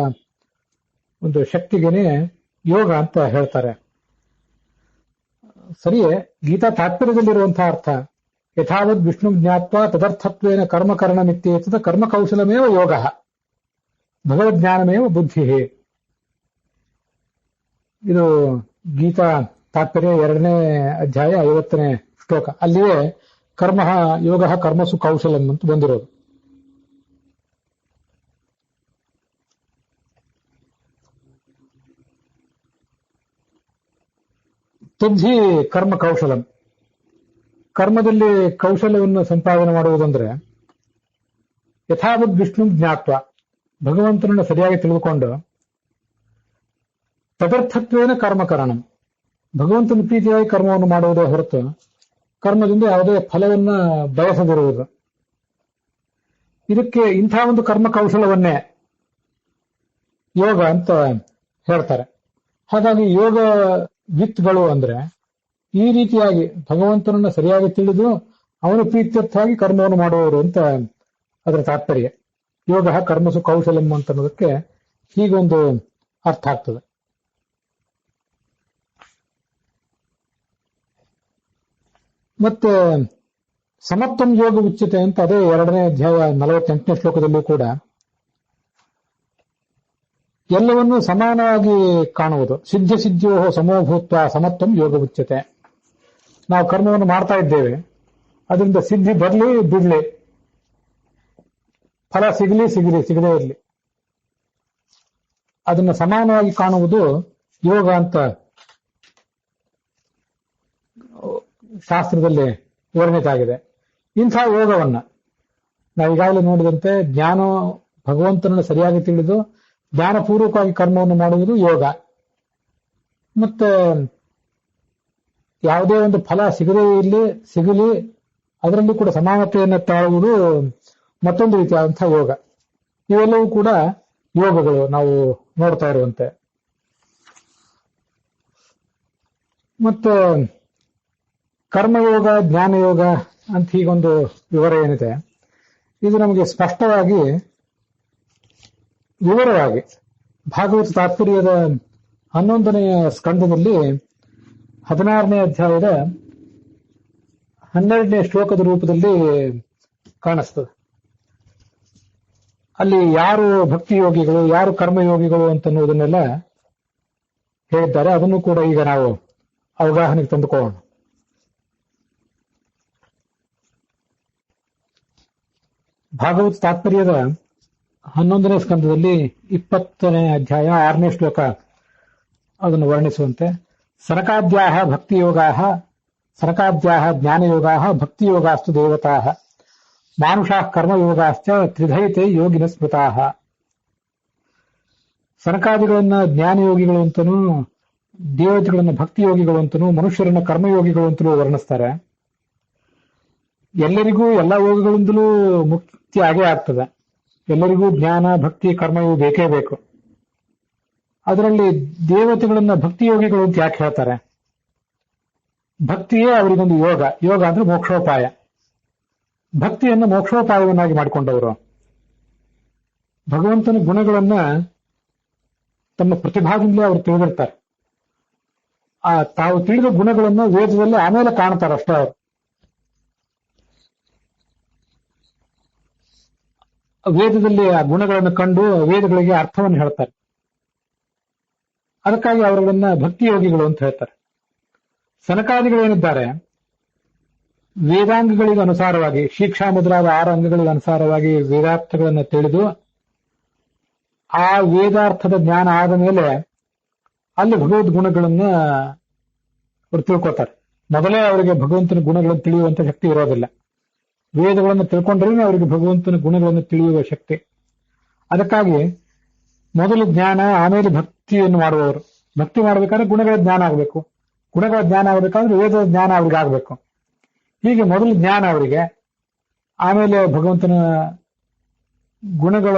ಒಂದು ಶಕ್ತಿಗೆನೆ ಯೋಗ ಅಂತ ಹೇಳ್ತಾರೆ. ಸರಿಯೇ, ಗೀತಾ ತಾತ್ಪರ್ಯದಲ್ಲಿರುವಂತಹ ಅರ್ಥ ಯಥಾವದ್ ವಿಷ್ಣು ಜ್ಞಾತ್ವ ತದರ್ಥತ್ವೇನ ಕರ್ಮಕರಣಮಿತ್ಯೇತದ ಕರ್ಮಕೌಶಲಮೇವ ಯೋಗ ಭಗವಜ್ಞಾನಮೇವ ಬುದ್ಧಿ. ಇದು ಗೀತಾ ತಾತ್ಪರ್ಯ 2ನೇ ಅಧ್ಯಾಯ 50ನೇ ಶ್ಲೋಕ. ಅಲ್ಲಿಯೇ ಕರ್ಮ ಯೋಗ ಕರ್ಮಸು ಕೌಶಲಂ ಅಂತ ಬಂದಿರೋದು. ತದ್ಧಿ ಕರ್ಮ ಕೌಶಲಂ. ಕರ್ಮದಲ್ಲಿ ಕೌಶಲ್ಯವನ್ನು ಸಂಪಾದನೆ ಮಾಡುವುದಂದ್ರೆ ಯಥಾವದ್ ವಿಷ್ಣು ಜ್ಞಾತ್ವ, ಭಗವಂತನನ್ನು ಸರಿಯಾಗಿ ತಿಳಿದುಕೊಂಡು ತದರ್ಥತ್ವೇನ ಕರ್ಮಕರಣಂ, ಭಗವಂತನ ಪ್ರೀತಿಯಾಗಿ ಕರ್ಮವನ್ನು ಮಾಡುವುದೇ ಹೊರತು ಕರ್ಮದಿಂದ ಯಾವುದೇ ಫಲವನ್ನ ಬಯಸದಿರುವುದು. ಇದಕ್ಕೆ ಇಂಥ ಒಂದು ಕರ್ಮ ಕೌಶಲವನ್ನೇ ಯೋಗ ಅಂತ ಹೇಳ್ತಾರೆ. ಹಾಗಾಗಿ ಯೋಗ ವಿತ್ಗಳು ಅಂದ್ರೆ ಈ ರೀತಿಯಾಗಿ ಭಗವಂತನನ್ನ ಸರಿಯಾಗಿ ತಿಳಿದು ಅವನ ಪ್ರೀತ್ಯರ್ಥವಾಗಿ ಕರ್ಮವನ್ನು ಮಾಡುವವರು ಅಂತ ಅದರ ತಾತ್ಪರ್ಯ. ಯೋಗ ಕರ್ಮಸು ಕೌಶಲಂ ಅಂತ ಅನ್ನೋದಕ್ಕೆ ಹೀಗೊಂದು ಅರ್ಥ ಆಗ್ತದೆ. ಮತ್ತೆ ಸಮತ್ವಂ ಯೋಗ ಉಚ್ಯತೆ ಅಂತ ಅದೇ 2ನೇ ಅಧ್ಯಾಯ 48ನೇ ಶ್ಲೋಕದಲ್ಲೂ ಕೂಡ ಎಲ್ಲವನ್ನೂ ಸಮಾನವಾಗಿ ಕಾಣುವುದು. ಸಿದ್ಧ ಸಿದ್ಧೋ ಸಮೋಭೂತ್ವ ಸಮತ್ವಂ ಯೋಗ ಉಚ್ಯತೆ. ನಾವು ಕರ್ಮವನ್ನು ಮಾಡ್ತಾ ಇದ್ದೇವೆ, ಅದರಿಂದ ಸಿದ್ಧಿ ಬರಲಿ ಬಿಡ್ಲಿ, ಫಲ ಸಿಗಲಿ ಸಿಗದೇ ಇರಲಿ, ಅದನ್ನ ಸಮಾನವಾಗಿ ಕಾಣುವುದು ಯೋಗ ಅಂತ ಶಾಸ್ತ್ರದಲ್ಲಿ ವರ್ಣಿತಾಗಿದೆ. ಇಂಥ ಯೋಗವನ್ನ ನಾವೀಗಾಗಲೇ ನೋಡಿದಂತೆ ಜ್ಞಾನ, ಭಗವಂತನನ್ನು ಸರಿಯಾಗಿ ತಿಳಿದು ಜ್ಞಾನಪೂರ್ವಕವಾಗಿ ಕರ್ಮವನ್ನು ಮಾಡುವುದು ಯೋಗ. ಮತ್ತೆ ಯಾವುದೇ ಒಂದು ಫಲ ಸಿಗಲಿ ಅದರಲ್ಲಿ ಕೂಡ ಸಮಾನತೆಯನ್ನು ತಾಳುವುದು ಮತ್ತೊಂದು ರೀತಿಯಾದಂತಹ ಯೋಗ. ಇವೆಲ್ಲವೂ ಕೂಡ ಯೋಗಗಳು ನಾವು ನೋಡ್ತಾ ಇರುವಂತೆ. ಮತ್ತೆ ಕರ್ಮಯೋಗ ಜ್ಞಾನಯೋಗ ಅಂತ ಹೀಗೊಂದು ವಿವರ ಏನಿದೆ, ಇದು ನಮಗೆ ಸ್ಪಷ್ಟವಾಗಿ ವಿವರವಾಗಿ ಭಾಗವತ ತಾತ್ಪರ್ಯದ 11ನೆಯ ಸ್ಕಂದದಲ್ಲಿ 16ನೇ ಅಧ್ಯಾಯದ 12ನೇ ಶ್ಲೋಕದ ರೂಪದಲ್ಲಿ ಕಾಣಿಸ್ತದೆ. ಅಲ್ಲಿ ಯಾರು ಭಕ್ತಿ ಯೋಗಿಗಳು, ಯಾರು ಕರ್ಮಯೋಗಿಗಳು ಅಂತನ್ನುವುದನ್ನೆಲ್ಲ ಹೇಳಿದ್ದಾರೆ. ಅದನ್ನು ಕೂಡ ಈಗ ನಾವು ಅವಗಾಹನೆಗೆ ತಂದುಕೊಳ್ಳೋಣ. ಭಾಗವತ ತಾತ್ಪರ್ಯದ 11ನೇ ಸ್ಕಂದದಲ್ಲಿ 20ನೇ ಅಧ್ಯಾಯ 6ನೇ ಶ್ಲೋಕ ಅದನ್ನು ವರ್ಣಿಸುವಂತೆ ಸನಕಾದ್ಯಾಹ ಭಕ್ತಿಯೋಗಾಹ ಸನಕಾದ್ಯಾಹ ಜ್ಞಾನಯೋಗಾಹ ಭಕ್ತಿಯೋಗಾಸ್ತು ದೇವತಾಃ ಮಾನುಷಾಃ ಕರ್ಮಯೋಗಾಶ್ಚ ತ್ರಿಧೈತೆ ಯೋಗಿನ ಸ್ಮೃತಾಃ. ಸನಕಾದಿಗಳನ್ನ ಜ್ಞಾನಯೋಗಿಗಳು ಅಂತನೂ, ದೇವತೆಗಳನ್ನ ಭಕ್ತಿಯೋಗಿಗಳು ಅಂತನೂ, ಮನುಷ್ಯರನ್ನ ಕರ್ಮಯೋಗಿಗಳು ಅಂತಲೂ ವರ್ಣಿಸ್ತಾರೆ. ಎಲ್ಲರಿಗೂ ಎಲ್ಲ ಯೋಗಗಳಿಂದಲೂ ಮುಕ್ತಿ ಆಗೇ ಆಗ್ತದೆ. ಎಲ್ಲರಿಗೂ ಜ್ಞಾನ ಭಕ್ತಿ ಕರ್ಮ ಇವು ಬೇಕೇ ಬೇಕು. ಅದರಲ್ಲಿ ದೇವತೆಗಳನ್ನ ಭಕ್ತಿಯೋಗಿಗಳು ಅಂತ ಯಾಕೆ ಹೇಳ್ತಾರೆ? ಭಕ್ತಿಯೇ ಅವರಿಗೊಂದು ಯೋಗ. ಯೋಗ ಅಂದ್ರೆ ಮೋಕ್ಷೋಪಾಯ. ಭಕ್ತಿಯನ್ನು ಮೋಕ್ಷೋಪಾಯವನ್ನಾಗಿ ಮಾಡಿಕೊಂಡವರು. ಭಗವಂತನ ಗುಣಗಳನ್ನ ತಮ್ಮ ಪ್ರತಿಭಾದಿಂದಲೇ ಅವರು ತಿಳಿದಿರ್ತಾರೆ. ತಾವು ತಿಳಿದ ಗುಣಗಳನ್ನು ವೇದದಲ್ಲಿ ಆಮೇಲೆ ಕಾಣ್ತಾರೆ ಅಷ್ಟೇ. ಅವರು ವೇದದಲ್ಲಿ ಆ ಗುಣಗಳನ್ನು ಕಂಡು ವೇದಗಳಿಗೆ ಅರ್ಥವನ್ನು ಹೇಳ್ತಾರೆ. ಅದಕ್ಕಾಗಿ ಅವರುಗಳನ್ನ ಭಕ್ತಿ ಯೋಗಿಗಳು ಅಂತ ಹೇಳ್ತಾರೆ. ಸನಕಾದಿಗಳೇನಿದ್ದಾರೆ, ವೇದಾಂಗಗಳಿಗೆ ಅನುಸಾರವಾಗಿ, ಶಿಕ್ಷಾ ಮೊದಲಾದ 6 ಅಂಗಗಳಿಗೆ ಅನುಸಾರವಾಗಿ ವೇದಾರ್ಥಗಳನ್ನು ತಿಳಿದು ಆ ವೇದಾರ್ಥದ ಜ್ಞಾನ ಆದ ಮೇಲೆ ಅಲ್ಲಿ ಭಗವದ್ ಗುಣಗಳನ್ನ ಅವರು ತಿಳ್ಕೊತಾರೆ. ಮೊದಲೇ ಅವರಿಗೆ ಭಗವಂತನ ಗುಣಗಳನ್ನು ತಿಳಿಯುವಂತ ಶಕ್ತಿ ಇರೋದಿಲ್ಲ. ವೇದಗಳನ್ನು ತಿಳ್ಕೊಂಡ್ರೆ ಅವರಿಗೆ ಭಗವಂತನ ಗುಣಗಳನ್ನು ತಿಳಿಯುವ ಶಕ್ತಿ. ಅದಕ್ಕಾಗಿ ಮೊದಲು ಜ್ಞಾನ, ಆಮೇಲೆ ಭಕ್ತಿಯನ್ನು ಮಾಡುವವರು. ಭಕ್ತಿ ಮಾಡಬೇಕಾದ್ರೆ ಗುಣಗಳ ಜ್ಞಾನ ಆಗಬೇಕು, ಗುಣಗಳ ಜ್ಞಾನ ಆಗಬೇಕಾದ್ರೆ ವೇದದ ಜ್ಞಾನ ಅವ್ರಿಗೆ ಆಗಬೇಕು. ಹೀಗೆ ಮೊದಲು ಜ್ಞಾನ ಅವರಿಗೆ, ಆಮೇಲೆ ಭಗವಂತನ ಗುಣಗಳ,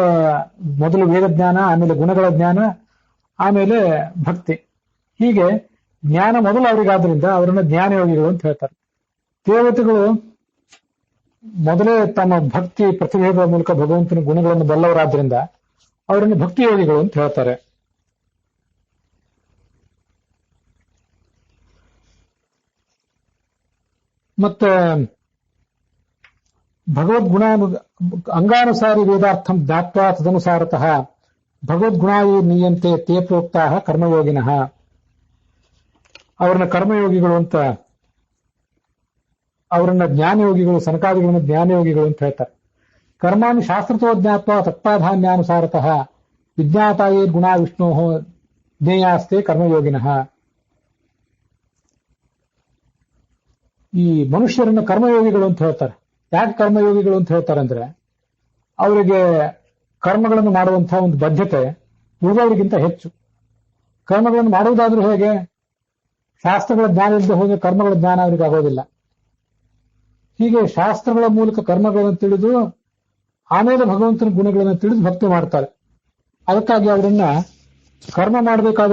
ಮೊದಲು ವೇದ ಜ್ಞಾನ, ಆಮೇಲೆ ಗುಣಗಳ ಜ್ಞಾನ, ಆಮೇಲೆ ಭಕ್ತಿ. ಹೀಗೆ ಜ್ಞಾನ ಮೊದಲು ಅವರಿಗಾದ್ರಿಂದ ಅವರನ್ನ ಜ್ಞಾನಯೋಗಿಗಳು ಅಂತ ಹೇಳ್ತಾರೆ. ದೇವತೆಗಳು ಮೊದಲೇ ತಮ್ಮ ಭಕ್ತಿ ಪ್ರತಿಭೆಗಳ ಮೂಲಕ ಭಗವಂತನ ಗುಣಗಳನ್ನು ಬಲ್ಲವರಾದ್ರಿಂದ ಅವರನ್ನು ಭಕ್ತಿ ಯೋಗಿಗಳು ಅಂತ ಹೇಳ್ತಾರೆ. ಮತ್ತೆ ಭಗವದ್ಗುಣ ಅಂಗಾನುಸಾರಿ ವೇದಾರ್ಥಂ ಜ್ಞಾತ್ವಾ ತದನುಸಾರತಃ ಭಗವದ್ಗುಣಾಯಿ ನೀಯಂತೆ ತೇ ಪ್ರೋಕ್ತಾ ಕರ್ಮಯೋಗಿನಃ. ಅವರನ್ನ ಕರ್ಮಯೋಗಿಗಳು ಅಂತ, ಅವರನ್ನ ಜ್ಞಾನಯೋಗಿಗಳು, ಸನಕಾದಿಗಳನ್ನ ಜ್ಞಾನಯೋಗಿಗಳು ಅಂತ ಹೇಳ್ತಾರೆ. ಕರ್ಮಾಣಿ ಶಾಸ್ತ್ರತೋ ಜ್ಞಾತ್ವಾ ತತ್ಪಾಧಾನ್ಯಾನುಸಾರತಃ ವಿಜ್ಞಾತಾಯೇ ಗುಣ ವಿಷ್ಣೋ ಜ್ಞೇಯಾಸ್ತೆ ಕರ್ಮಯೋಗಿನಃ. ಈ ಮನುಷ್ಯರನ್ನ ಕರ್ಮಯೋಗಿಗಳು ಅಂತ ಹೇಳ್ತಾರೆ. ಯಾಕೆ ಕರ್ಮಯೋಗಿಗಳು ಅಂತ ಹೇಳ್ತಾರೆ ಅಂದ್ರೆ, ಅವರಿಗೆ ಕರ್ಮಗಳನ್ನು ಮಾಡುವಂತಹ ಒಂದು ಬದ್ಧತೆ ಉಳಿದವರಿಗಿಂತ ಹೆಚ್ಚು. ಕರ್ಮಗಳನ್ನು ಮಾಡುವುದಾದ್ರೂ ಹೇಗೆ? ಶಾಸ್ತ್ರಗಳ ಜ್ಞಾನ ಇಲ್ಲದೆ ಹೋದ್ರೆ ಕರ್ಮಗಳ ಜ್ಞಾನ ಅವರಿಗೆ ಆಗೋದಿಲ್ಲ. ಹೀಗೆ ಶಾಸ್ತ್ರಗಳ ಮೂಲಕ ಕರ್ಮಗಳನ್ನು ತಿಳಿದು ಆಮೇಲೆ ಭಗವಂತನ ಗುಣಗಳನ್ನು ತಿಳಿದು ಭಕ್ತಿ ಮಾಡ್ತಾರೆ. ಅದಕ್ಕಾಗಿ ಅವರನ್ನ ಕರ್ಮ ಮಾಡಬೇಕಾದ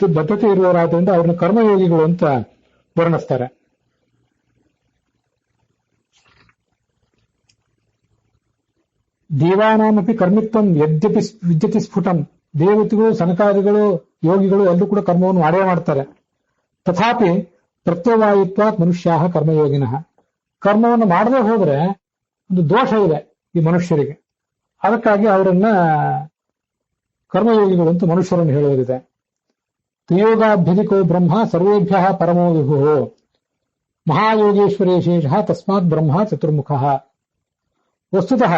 ಬದ್ಧತೆ ಇರುವವರಾದ್ರಿಂದ ಅವ್ರನ್ನ ಕರ್ಮಯೋಗಿಗಳು ಅಂತ ವರ್ಣಿಸ್ತಾರೆ. ದೇವಾನಾಮಪಿ ಕರ್ಮಿತ್ವಂ ಯದ್ಯಪಿ ವಿದ್ಯತಿ ಸ್ಫುಟಂ. ದೇವತೆಗಳು, ಸನಕಾದಿಗಳು, ಯೋಗಿಗಳು ಎಲ್ಲರೂ ಕೂಡ ಕರ್ಮವನ್ನು ಮಾಡೇ ಮಾಡ್ತಾರೆ. ತಥಾಪಿ ಪ್ರತ್ಯವಾಯಿತ್ವಾತ್ ಮನುಷ್ಯ ಕರ್ಮಯೋಗಿನಃ. ಕರ್ಮವನ್ನು ಮಾಡದೆ ಹೋದ್ರೆ ಒಂದು ದೋಷ ಇದೆ ಈ ಮನುಷ್ಯರಿಗೆ. ಅದಕ್ಕಾಗಿ ಅವರನ್ನ ಕರ್ಮಯೋಗಿಗಳು ಅಂತ ಮನುಷ್ಯರನ್ನು ಹೇಳುವುದಿದೆ. ತ್ರಿಯೋಗಾಭ್ಯಧಿಕೋ ಬ್ರಹ್ಮ ಸರ್ವೇಭ್ಯ ಪರಮೋ ವಿಭು ಮಹಾಯೋಗೇಶ್ವರೇಶೇಷ ತಸ್ಮಾತ್ ಬ್ರಹ್ಮ ಚತುರ್ಮುಖ. ವಸ್ತುತಃ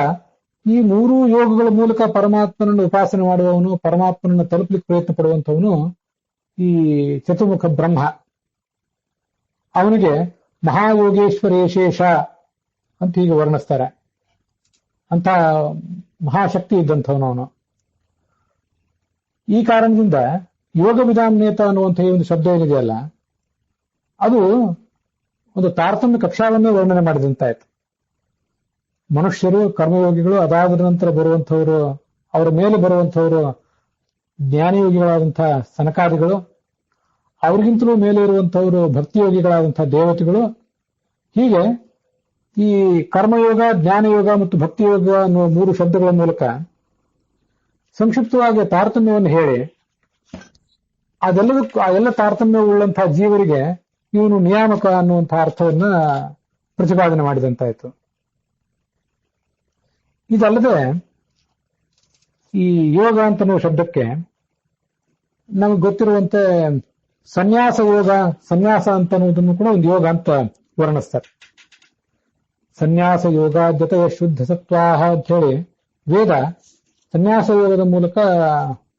ಈ 3 ಯೋಗಗಳ ಮೂಲಕ ಪರಮಾತ್ಮನನ್ನು ಉಪಾಸನೆ ಮಾಡುವವನು, ಪರಮಾತ್ಮನನ್ನು ತಲುಪಲಿಕ್ಕೆ ಪ್ರಯತ್ನ ಪಡುವಂಥವನು ಈ ಚತುರ್ಮುಖ ಬ್ರಹ್ಮ. ಅವನಿಗೆ ಮಹಾಯೋಗೇಶ್ವರೇಶೇಷ ಅಂತ ಹೀಗೆ ವರ್ಣಿಸ್ತಾರೆ. ಅಂತ ಮಹಾಶಕ್ತಿ ಇದ್ದಂಥವನು ಅವನು. ಈ ಕಾರಣದಿಂದ ಯೋಗ ವಿಧಾನೇತ ಅನ್ನುವಂಥ ಒಂದು ಶಬ್ದ ಏನಿದೆಯಲ್ಲ, ಅದು ಒಂದು ತಾರತಮ್ಯ ಕಕ್ಷಾವನ್ನೇ ವರ್ಣನೆ ಮಾಡಿದಂತಾಯ್ತು. ಮನುಷ್ಯರು ಕರ್ಮಯೋಗಿಗಳು, ಅದಾದ ನಂತರ ಬರುವಂಥವರು, ಅವರ ಮೇಲೆ ಬರುವಂಥವರು ಜ್ಞಾನಯೋಗಿಗಳಾದಂತಹ ಸನಕಾದಿಗಳು, ಅವ್ರಿಗಿಂತಲೂ ಮೇಲೆ ಇರುವಂಥವರು ಭಕ್ತಿಯೋಗಿಗಳಾದಂತಹ ದೇವತೆಗಳು. ಹೀಗೆ ಈ ಕರ್ಮಯೋಗ, ಜ್ಞಾನಯೋಗ ಮತ್ತು ಭಕ್ತಿಯೋಗ ಅನ್ನುವ 3 ಶಬ್ದಗಳ ಮೂಲಕ ಸಂಕ್ಷಿಪ್ತವಾಗಿ ತಾರತಮ್ಯವನ್ನು ಹೇಳಿ ಅದೆಲ್ಲದಕ್ಕೂ ಆ ಎಲ್ಲ ತಾರತಮ್ಯವುಳ್ಳಂತಹ ಜೀವರಿಗೆ ಇವನು ನಿಯಾಮಕ ಅನ್ನುವಂತಹ ಅರ್ಥವನ್ನ ಪ್ರತಿಪಾದನೆ ಮಾಡಿದಂತಾಯ್ತು. ಇದಲ್ಲದೆ ಈ ಯೋಗ ಅಂತನ್ನುವ ಶಬ್ದಕ್ಕೆ ನಮಗೆ ಗೊತ್ತಿರುವಂತೆ ಸನ್ಯಾಸ ಯೋಗ, ಸನ್ಯಾಸ ಅಂತನ್ನುವುದನ್ನು ಕೂಡ ಒಂದು ಯೋಗ ಅಂತ ವರ್ಣಿಸ್ತಾರೆ. ಸನ್ಯಾಸ ಯೋಗ ಜೊತೆಯ ಶುದ್ಧ ಸತ್ವಾಹ ಅಂತ ಹೇಳಿ ವೇದ ಸನ್ಯಾಸ ಯೋಗದ ಮೂಲಕ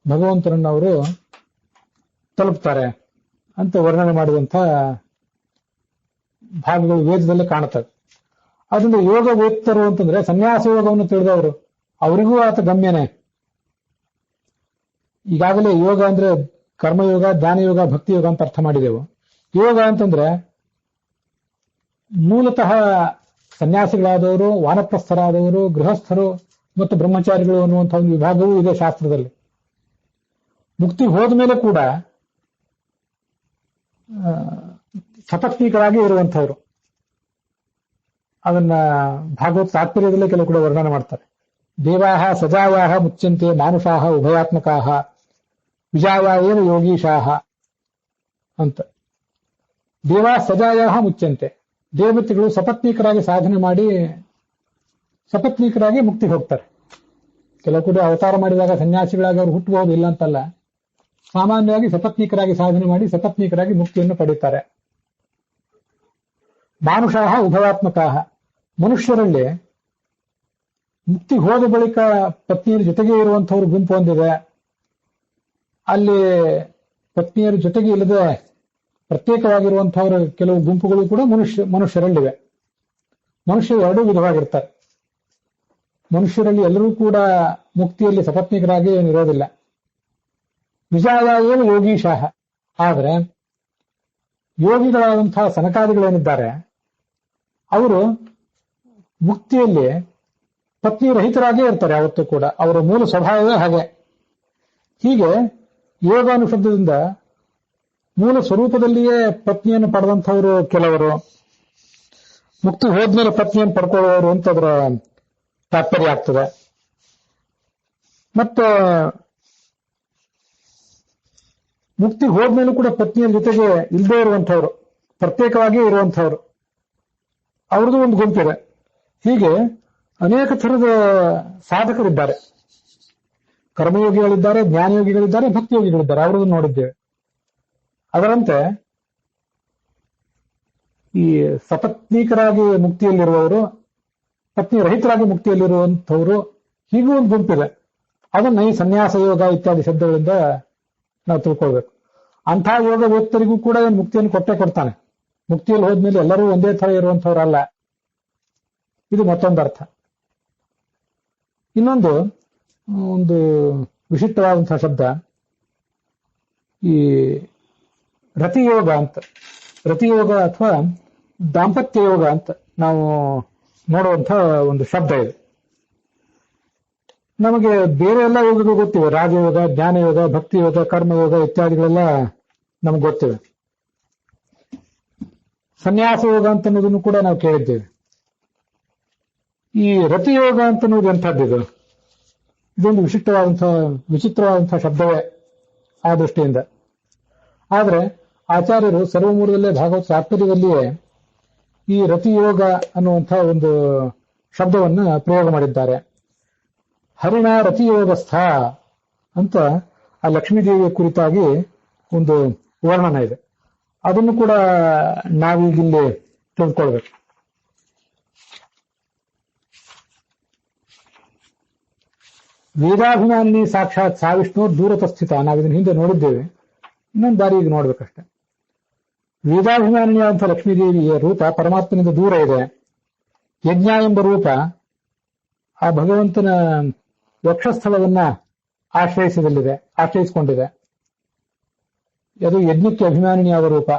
ಭಗವಂತನನ್ನು ಅವರು ತಲುಪ್ತಾರೆ ಅಂತ ವರ್ಣನೆ ಮಾಡುವಂತ ಭಾಗಗಳು ವೇದದಲ್ಲಿ ಕಾಣುತ್ತವೆ. ಅದರಿಂದ ಯೋಗ ವೇತ್ತರು ಅಂತಂದ್ರೆ ಸನ್ಯಾಸ ಯೋಗವನ್ನು ತಿಳಿದವರು, ಅವರಿಗೂ ಆತ ಗಮ್ಯನೇ. ಈಗಾಗಲೇ ಯೋಗ ಅಂದ್ರೆ ಕರ್ಮಯೋಗ, ಜ್ಞಾನಯೋಗ, ಭಕ್ತಿಯೋಗ ಅಂತ ಅರ್ಥ ಮಾಡಿದೆವು. ಯೋಗ ಅಂತಂದ್ರೆ ಮೂಲತಃ ಸನ್ಯಾಸಿಗಳಾದವರು, ವಾನಪ್ರಸ್ಥರಾದವರು, ಗೃಹಸ್ಥರು ಮತ್ತು ಬ್ರಹ್ಮಚಾರಿಗಳು ಅನ್ನುವಂಥ ಒಂದು ವಿಭಾಗವೂ ಇದೆ ಶಾಸ್ತ್ರದಲ್ಲಿ. ಮುಕ್ತಿ ಹೋದ ಮೇಲೆ ಕೂಡ ಸಪತ್ನಿಕರಾಗಿ ಇರುವಂಥವ್ರು, ಅದನ್ನ ಭಾಗವತ್ ತಾತ್ಪರ್ಯದಲ್ಲೇ ಕೆಲವು ಕೂಡ ವರ್ಣನೆ ಮಾಡ್ತಾರೆ. ದೇವಾಹ ಸಜಾಯಾಹ ಮುಚ್ಯಂತೆ ಮಾನುಷಾಹ ಉಭಯಾತ್ಮಕಾಹ ವಿಜಾಯ ಏವ ಯೋಗೀಶಾಹ ಅಂತ. ದೇವಾ ಸಜಾಯಾಹ ಮುಚ್ಯಂತೆ, ದೇವತೆಗಳು ಸಪತ್ನೀಕರಾಗಿ ಸಾಧನೆ ಮಾಡಿ ಸಪತ್ನೀಕರಾಗಿ ಮುಕ್ತಿಗೆ ಹೋಗ್ತಾರೆ. ಕೆಲವು ಕೂಡ ಅವತಾರ ಮಾಡಿದಾಗ ಸನ್ಯಾಸಿಗಳಾಗಿ ಅವರು ಹುಟ್ಟಬಹುದು, ಇಲ್ಲ ಅಂತಲ್ಲ. ಸಾಮಾನ್ಯವಾಗಿ ಸಪತ್ನೀಕರಾಗಿ ಸಾಧನೆ ಮಾಡಿ ಸಪತ್ನೀಕರಾಗಿ ಮುಕ್ತಿಯನ್ನು ಪಡೆಯುತ್ತಾರೆ. ಮಾನುಷಾಹ ಉಭಯಾತ್ಮಕಾಹ, ಮನುಷ್ಯರಲ್ಲಿ ಮುಕ್ತಿ ಹೋದ ಬಳಿಕ ಪತ್ನಿಯರ ಜೊತೆಗೆ ಇರುವಂತಹವರು ಗುಂಪು ಹೊಂದಿದೆ. ಅಲ್ಲಿ ಪತ್ನಿಯರ ಜೊತೆಗೆ ಇಲ್ಲದೆ ಪ್ರತ್ಯೇಕವಾಗಿರುವಂತಹವರ ಕೆಲವು ಗುಂಪುಗಳು ಕೂಡ ಮನುಷ್ಯರಲ್ಲಿವೆ. ಮನುಷ್ಯರು ಎರಡೂ ವಿಧವಾಗಿರ್ತಾರೆ. ಮನುಷ್ಯರಲ್ಲಿ ಎಲ್ಲರೂ ಕೂಡ ಮುಕ್ತಿಯಲ್ಲಿ ಸಪತ್ನಿಕರಾಗಿ ಏನಿರೋದಿಲ್ಲ. ವಿಜಾಯ ಏನು ಯೋಗೀಶಾಹ, ಆದರೆ ಯೋಗಿಗಳಾದಂತಹ ಸನಕಾದಿಗಳೇನಿದ್ದಾರೆ ಅವರು ಮುಕ್ತಿಯಲ್ಲಿ ಪತ್ನಿ ರಹಿತರಾಗೇ ಇರ್ತಾರೆ. ಯಾವತ್ತೂ ಕೂಡ ಅವರ ಮೂಲ ಸ್ವಭಾವವೇ ಹಾಗೆ. ಹೀಗೆ ಯೋಗಾನುಶಬ್ದದಿಂದ ಮೂಲ ಸ್ವರೂಪದಲ್ಲಿಯೇ ಪತ್ನಿಯನ್ನು ಪಡೆದಂಥವರು ಕೆಲವರು, ಮುಕ್ತಿ ಹೋದ್ಮೇಲೆ ಪತ್ನಿಯನ್ನು ಪಡ್ಕೊಳ್ಳುವವರು ಅಂತ ಅದರ ತಾತ್ಪರ್ಯ ಆಗ್ತದೆ. ಮತ್ತೆ ಮುಕ್ತಿ ಹೋದ್ಮೇಲೂ ಕೂಡ ಪತ್ನಿಯ ಜೊತೆಗೆ ಇಲ್ಲದೇ ಇರುವಂಥವ್ರು, ಪ್ರತ್ಯೇಕವಾಗಿ ಇರುವಂಥವ್ರು, ಅವ್ರದ್ದು ಒಂದು ಗುಂಪಿದೆ. ಹೀಗೆ ಅನೇಕ ಥರದ ಸಾಧಕರಿದ್ದಾರೆ. ಕರ್ಮಯೋಗಿಗಳಿದ್ದಾರೆ, ಜ್ಞಾನಯೋಗಿಗಳಿದ್ದಾರೆ, ಭಕ್ತಿಯೋಗಿಗಳಿದ್ದಾರೆ. ಅವರನ್ನು ನೋಡಿದ್ದೇವೆ. ಅದರಂತೆ ಈ ಸಪತ್ನೀಕರಾಗಿ ಮುಕ್ತಿಯಲ್ಲಿರುವವರು, ಪತ್ನಿ ರಹಿತರಾಗಿ ಮುಕ್ತಿಯಲ್ಲಿರುವಂಥವರು, ಹೀಗೂ ಒಂದು ಗುಂಪಿದೆ. ಅದನ್ನ ಈ ಸನ್ಯಾಸ ಯೋಗ ಇತ್ಯಾದಿ ಶಬ್ದಗಳಿಂದ ನಾವು ತಿಳ್ಕೊಳ್ಬೇಕು. ಅಂಥ ಯೋಗ ವೇತ್ತರಿಗೂ ಕೂಡ ಏನು ಮುಕ್ತಿಯನ್ನು ಕೊಟ್ಟೇ ಕೊಡ್ತಾನೆ. ಮುಕ್ತಿಯಲ್ಲಿ ಹೋದ್ಮೇಲೆ ಎಲ್ಲರೂ ಒಂದೇ ಥರ ಇರುವಂಥವ್ರಲ್ಲ. ಇದು ಮತ್ತೊಂದು ಅರ್ಥ. ಇನ್ನೊಂದು ಒಂದು ವಿಶಿಷ್ಟವಾದಂತಹ ಶಬ್ದ ಈ ರತಿಯೋಗ ಅಂತ. ರತಿಯೋಗ ಅಥವಾ ದಾಂಪತ್ಯ ಯೋಗ ಅಂತ ನಾವು ನೋಡುವಂಥ ಒಂದು ಶಬ್ದ ಇದೆ. ನಮಗೆ ಬೇರೆ ಎಲ್ಲ ಯೋಗಗಳು ಗೊತ್ತಿವೆ. ರಾಜಯೋಗ, ಜ್ಞಾನಯೋಗ, ಭಕ್ತಿಯೋಗ, ಕರ್ಮಯೋಗ ಇತ್ಯಾದಿಗಳೆಲ್ಲ ನಮ್ಗೆ ಗೊತ್ತಿವೆ. ಸನ್ಯಾಸ ಯೋಗ ಅಂತ ಅನ್ನೋದನ್ನು ಕೂಡ ನಾವು ಕೇಳಿದ್ದೇವೆ. ಈ ರತಿಯೋಗ ಅಂತ ಅನ್ನೋದು ಎಂಥದ್ದಿದು? ಇದೊಂದು ವಿಚಿತ್ರವಾದಂತಹ ಶಬ್ದವೇ ಆ ದೃಷ್ಟಿಯಿಂದ. ಆದರೆ ಆಚಾರ್ಯರು ಸರ್ವಮೂಲದಲ್ಲೇ ಭಾಗವತ ತಾತ್ಪರ್ಯದಲ್ಲಿಯೇ ಈ ರತಿಯೋಗ ಅನ್ನುವಂತಹ ಒಂದು ಶಬ್ದವನ್ನು ಪ್ರಯೋಗ ಮಾಡಿದ್ದಾರೆ. ಹರಿಣ ರತಿಯೋಗಸ್ಥ ಅಂತ ಆ ಲಕ್ಷ್ಮೀದೇವಿಯ ಕುರಿತಾಗಿ ಒಂದು ವರ್ಣನ ಇದೆ. ಅದನ್ನು ಕೂಡ ನಾವೀಗಿಲ್ಲಿ ತಿಳ್ಕೊಳ್ಬೇಕು. ವೇದಾಭಿಮಾನಿ ಸಾಕ್ಷಾತ್ ಸಾವಿಷ್ಣು ದೂರತಸ್ಥಿತ. ನಾವಿದನ್ನು ಹಿಂದೆ ನೋಡಿದ್ದೇವೆ, ಇನ್ನೊಂದು ಬಾರಿ ಈಗ ನೋಡ್ಬೇಕಷ್ಟೆ. ವೇದಾಭಿಮಾನಿಯಾದಂಥ ಲಕ್ಷ್ಮೀದೇವಿಯ ರೂಪ ಪರಮಾತ್ಮನಿಂದ ದೂರ ಇದೆ. ಯಜ್ಞ ಎಂಬ ರೂಪ ಆ ಭಗವಂತನ ವಕ್ಷಸ್ಥಳವನ್ನ ಆಶ್ರಯಿಸಿಕೊಂಡಿದೆ. ಅದು ಯಜ್ಞಕ್ಕೆ ಅಭಿಮಾನಿನಿಯಾದ ರೂಪ.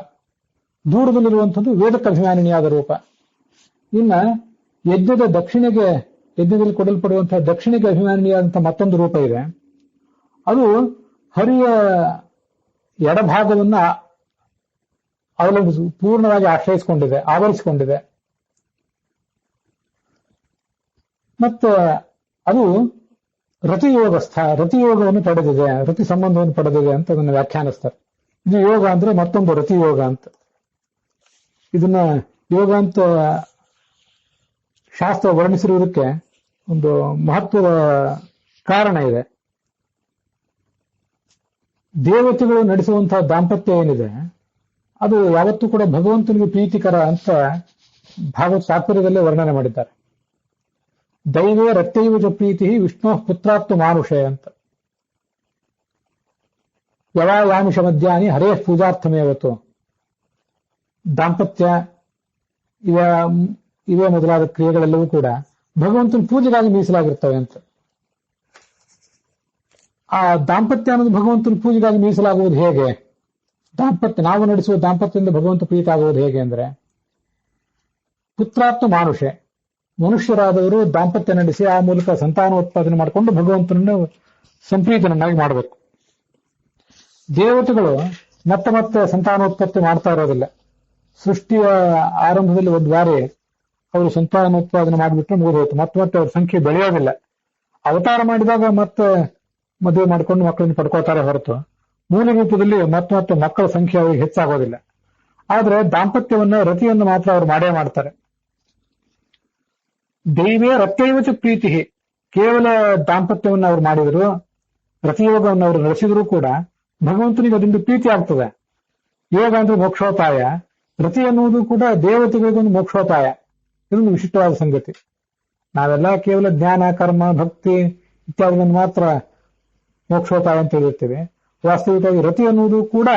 ದೂರದಲ್ಲಿರುವಂಥದ್ದು ವೇದಕ್ಕೆ ಅಭಿಮಾನಿನಿಯಾದ ರೂಪ. ಇನ್ನ ಯಜ್ಞದಲ್ಲಿ ಕೊಡಲ್ಪಡುವಂತಹ ದಕ್ಷಿಣೆಗೆ ಅಭಿಮಾನಿಯಾದಂತಹ ಮತ್ತೊಂದು ರೂಪ ಇದೆ. ಅದು ಹರಿಯ ಎಡಭಾಗವನ್ನ ಪೂರ್ಣವಾಗಿ ಆವರಿಸಿಕೊಂಡಿದೆ. ಮತ್ತೆ ಅದು ರತಿಯೋಗವನ್ನು ಪಡೆದಿದೆ, ರತಿ ಸಂಬಂಧವನ್ನು ಪಡೆದಿದೆ ಅಂತ ಅದನ್ನು ವ್ಯಾಖ್ಯಾನಿಸ್ತಾರೆ. ಇದು ಯೋಗ ಅಂದ್ರೆ ಮತ್ತೊಂದು ರತಿಯೋಗ ಅಂತ. ಇದನ್ನ ಯೋಗ ಅಂತ ಶಾಸ್ತ್ರ ವರ್ಣಿಸಿರುವುದಕ್ಕೆ ಒಂದು ಮಹತ್ವದ ಕಾರಣ ಇದೆ. ದೇವತೆಗಳು ನಡೆಸುವಂತಹ ದಾಂಪತ್ಯ ಏನಿದೆ ಅದು ಯಾವತ್ತೂ ಕೂಡ ಭಗವಂತನಿಗೆ ಪ್ರೀತಿಕರ ಅಂತ ಭಾಗವತ ತಾತ್ಪರ್ಯದಲ್ಲೇ ವರ್ಣನೆ ಮಾಡಿದ್ದಾರೆ. ದೈವೇ ರತ್ಯೈವ ಚ ಪ್ರೀತಿ ವಿಷ್ಣು ಪುತ್ರಾತ್ಮ ಮಾನುಷೇ ಅಂತ. ಯವಾಯಾಮಿಷ ಮಧ್ಯಾಹ್ನಿ ಹರೇ ಪೂಜಾರ್ಥಮೇವತ್ತು. ದಾಂಪತ್ಯ ಇವೇ ಮೊದಲಾದ ಕ್ರಿಯೆಗಳೆಲ್ಲವೂ ಕೂಡ ಭಗವಂತನ ಪೂಜೆಗಾಗಿ ಮೀಸಲಾಗಿರ್ತವೆ ಅಂತ. ಆ ದಾಂಪತ್ಯ ಅನ್ನೋದು ಭಗವಂತನ ಪೂಜೆಗಾಗಿ ಮೀಸಲಾಗುವುದು ಹೇಗೆ? ನಾವು ನಡೆಸುವ ದಾಂಪತ್ಯದಿಂದ ಭಗವಂತ ಪ್ರೀತ ಆಗುವುದು ಹೇಗೆ ಅಂದ್ರೆ, ಪುತ್ರಾತ್ಮ ಮಾನುಷೆ, ಮನುಷ್ಯರಾದವರು ದಾಂಪತ್ಯ ನಡೆಸಿ ಆ ಮೂಲಕ ಸಂತಾನೋತ್ಪಾದನೆ ಮಾಡಿಕೊಂಡು ಭಗವಂತನನ್ನು ಸಂಪ್ರೀತನನ್ನಾಗಿ ಮಾಡಬೇಕು. ದೇವತೆಗಳು ಮತ್ತೆ ಸಂತಾನೋತ್ಪತ್ತಿ ಮಾಡ್ತಾ ಇರೋದಿಲ್ಲ. ಸೃಷ್ಟಿಯ ಆರಂಭದಲ್ಲಿ ಒಂದು ಬಾರಿ ಅವರು ಸಂತಾನೋತ್ಪಾದನೆ ಮಾಡಿಬಿಟ್ರೆ ಮುಗಿದೋಯ್ತು. ಮತ್ತೆ ಅವ್ರ ಸಂಖ್ಯೆ ಬೆಳೆಯೋದಿಲ್ಲ. ಅವತಾರ ಮಾಡಿದಾಗ ಮತ್ತೆ ಮದುವೆ ಮಾಡ್ಕೊಂಡು ಮಕ್ಕಳನ್ನು ಪಡ್ಕೋತಾರೆ ಹೊರತು ಮೂಲ ರೂಪದಲ್ಲಿ ಮತ್ತೆ ಮಕ್ಕಳ ಸಂಖ್ಯೆ ಅವರಿಗೆ ಹೆಚ್ಚಾಗೋದಿಲ್ಲ. ಆದ್ರೆ ದಾಂಪತ್ಯವನ್ನ ರತಿಯನ್ನು ಮಾತ್ರ ಅವರು ಮಾಡೇ ಮಾಡ್ತಾರೆ. ದೈವೇ ರತ್ಯೈವಚ ಪ್ರೀತಿ, ಕೇವಲ ದಾಂಪತ್ಯವನ್ನ ಅವ್ರು ಮಾಡಿದ್ರು, ರತಿಯೋಗವನ್ನು ಅವರು ನಡೆಸಿದ್ರು ಕೂಡ ಭಗವಂತನಿಗೆ ಅದರಿಂದ ಪ್ರೀತಿ ಆಗ್ತದೆ. ಯೋಗ ಅಂದ್ರೆ ಮೋಕ್ಷೋಪಾಯ, ರತಿ ಅನ್ನುವುದು ಕೂಡ ದೇವತೆಗಳಿಗೊಂದು ಮೋಕ್ಷೋಪಾಯ. ಇದೊಂದು ವಿಶಿಷ್ಟವಾದ ಸಂಗತಿ. ನಾವೆಲ್ಲ ಕೇವಲ ಜ್ಞಾನ, ಕರ್ಮ, ಭಕ್ತಿ ಇತ್ಯಾದಿಗಳನ್ನು ಮಾತ್ರ ಮೋಕ್ಷೋಪಾಯ ಅಂತ ಹೇಳಿರ್ತೇವೆ. ವಾಸ್ತವಿಕವಾಗಿ ರತಿ ಅನ್ನುವುದು ಕೂಡ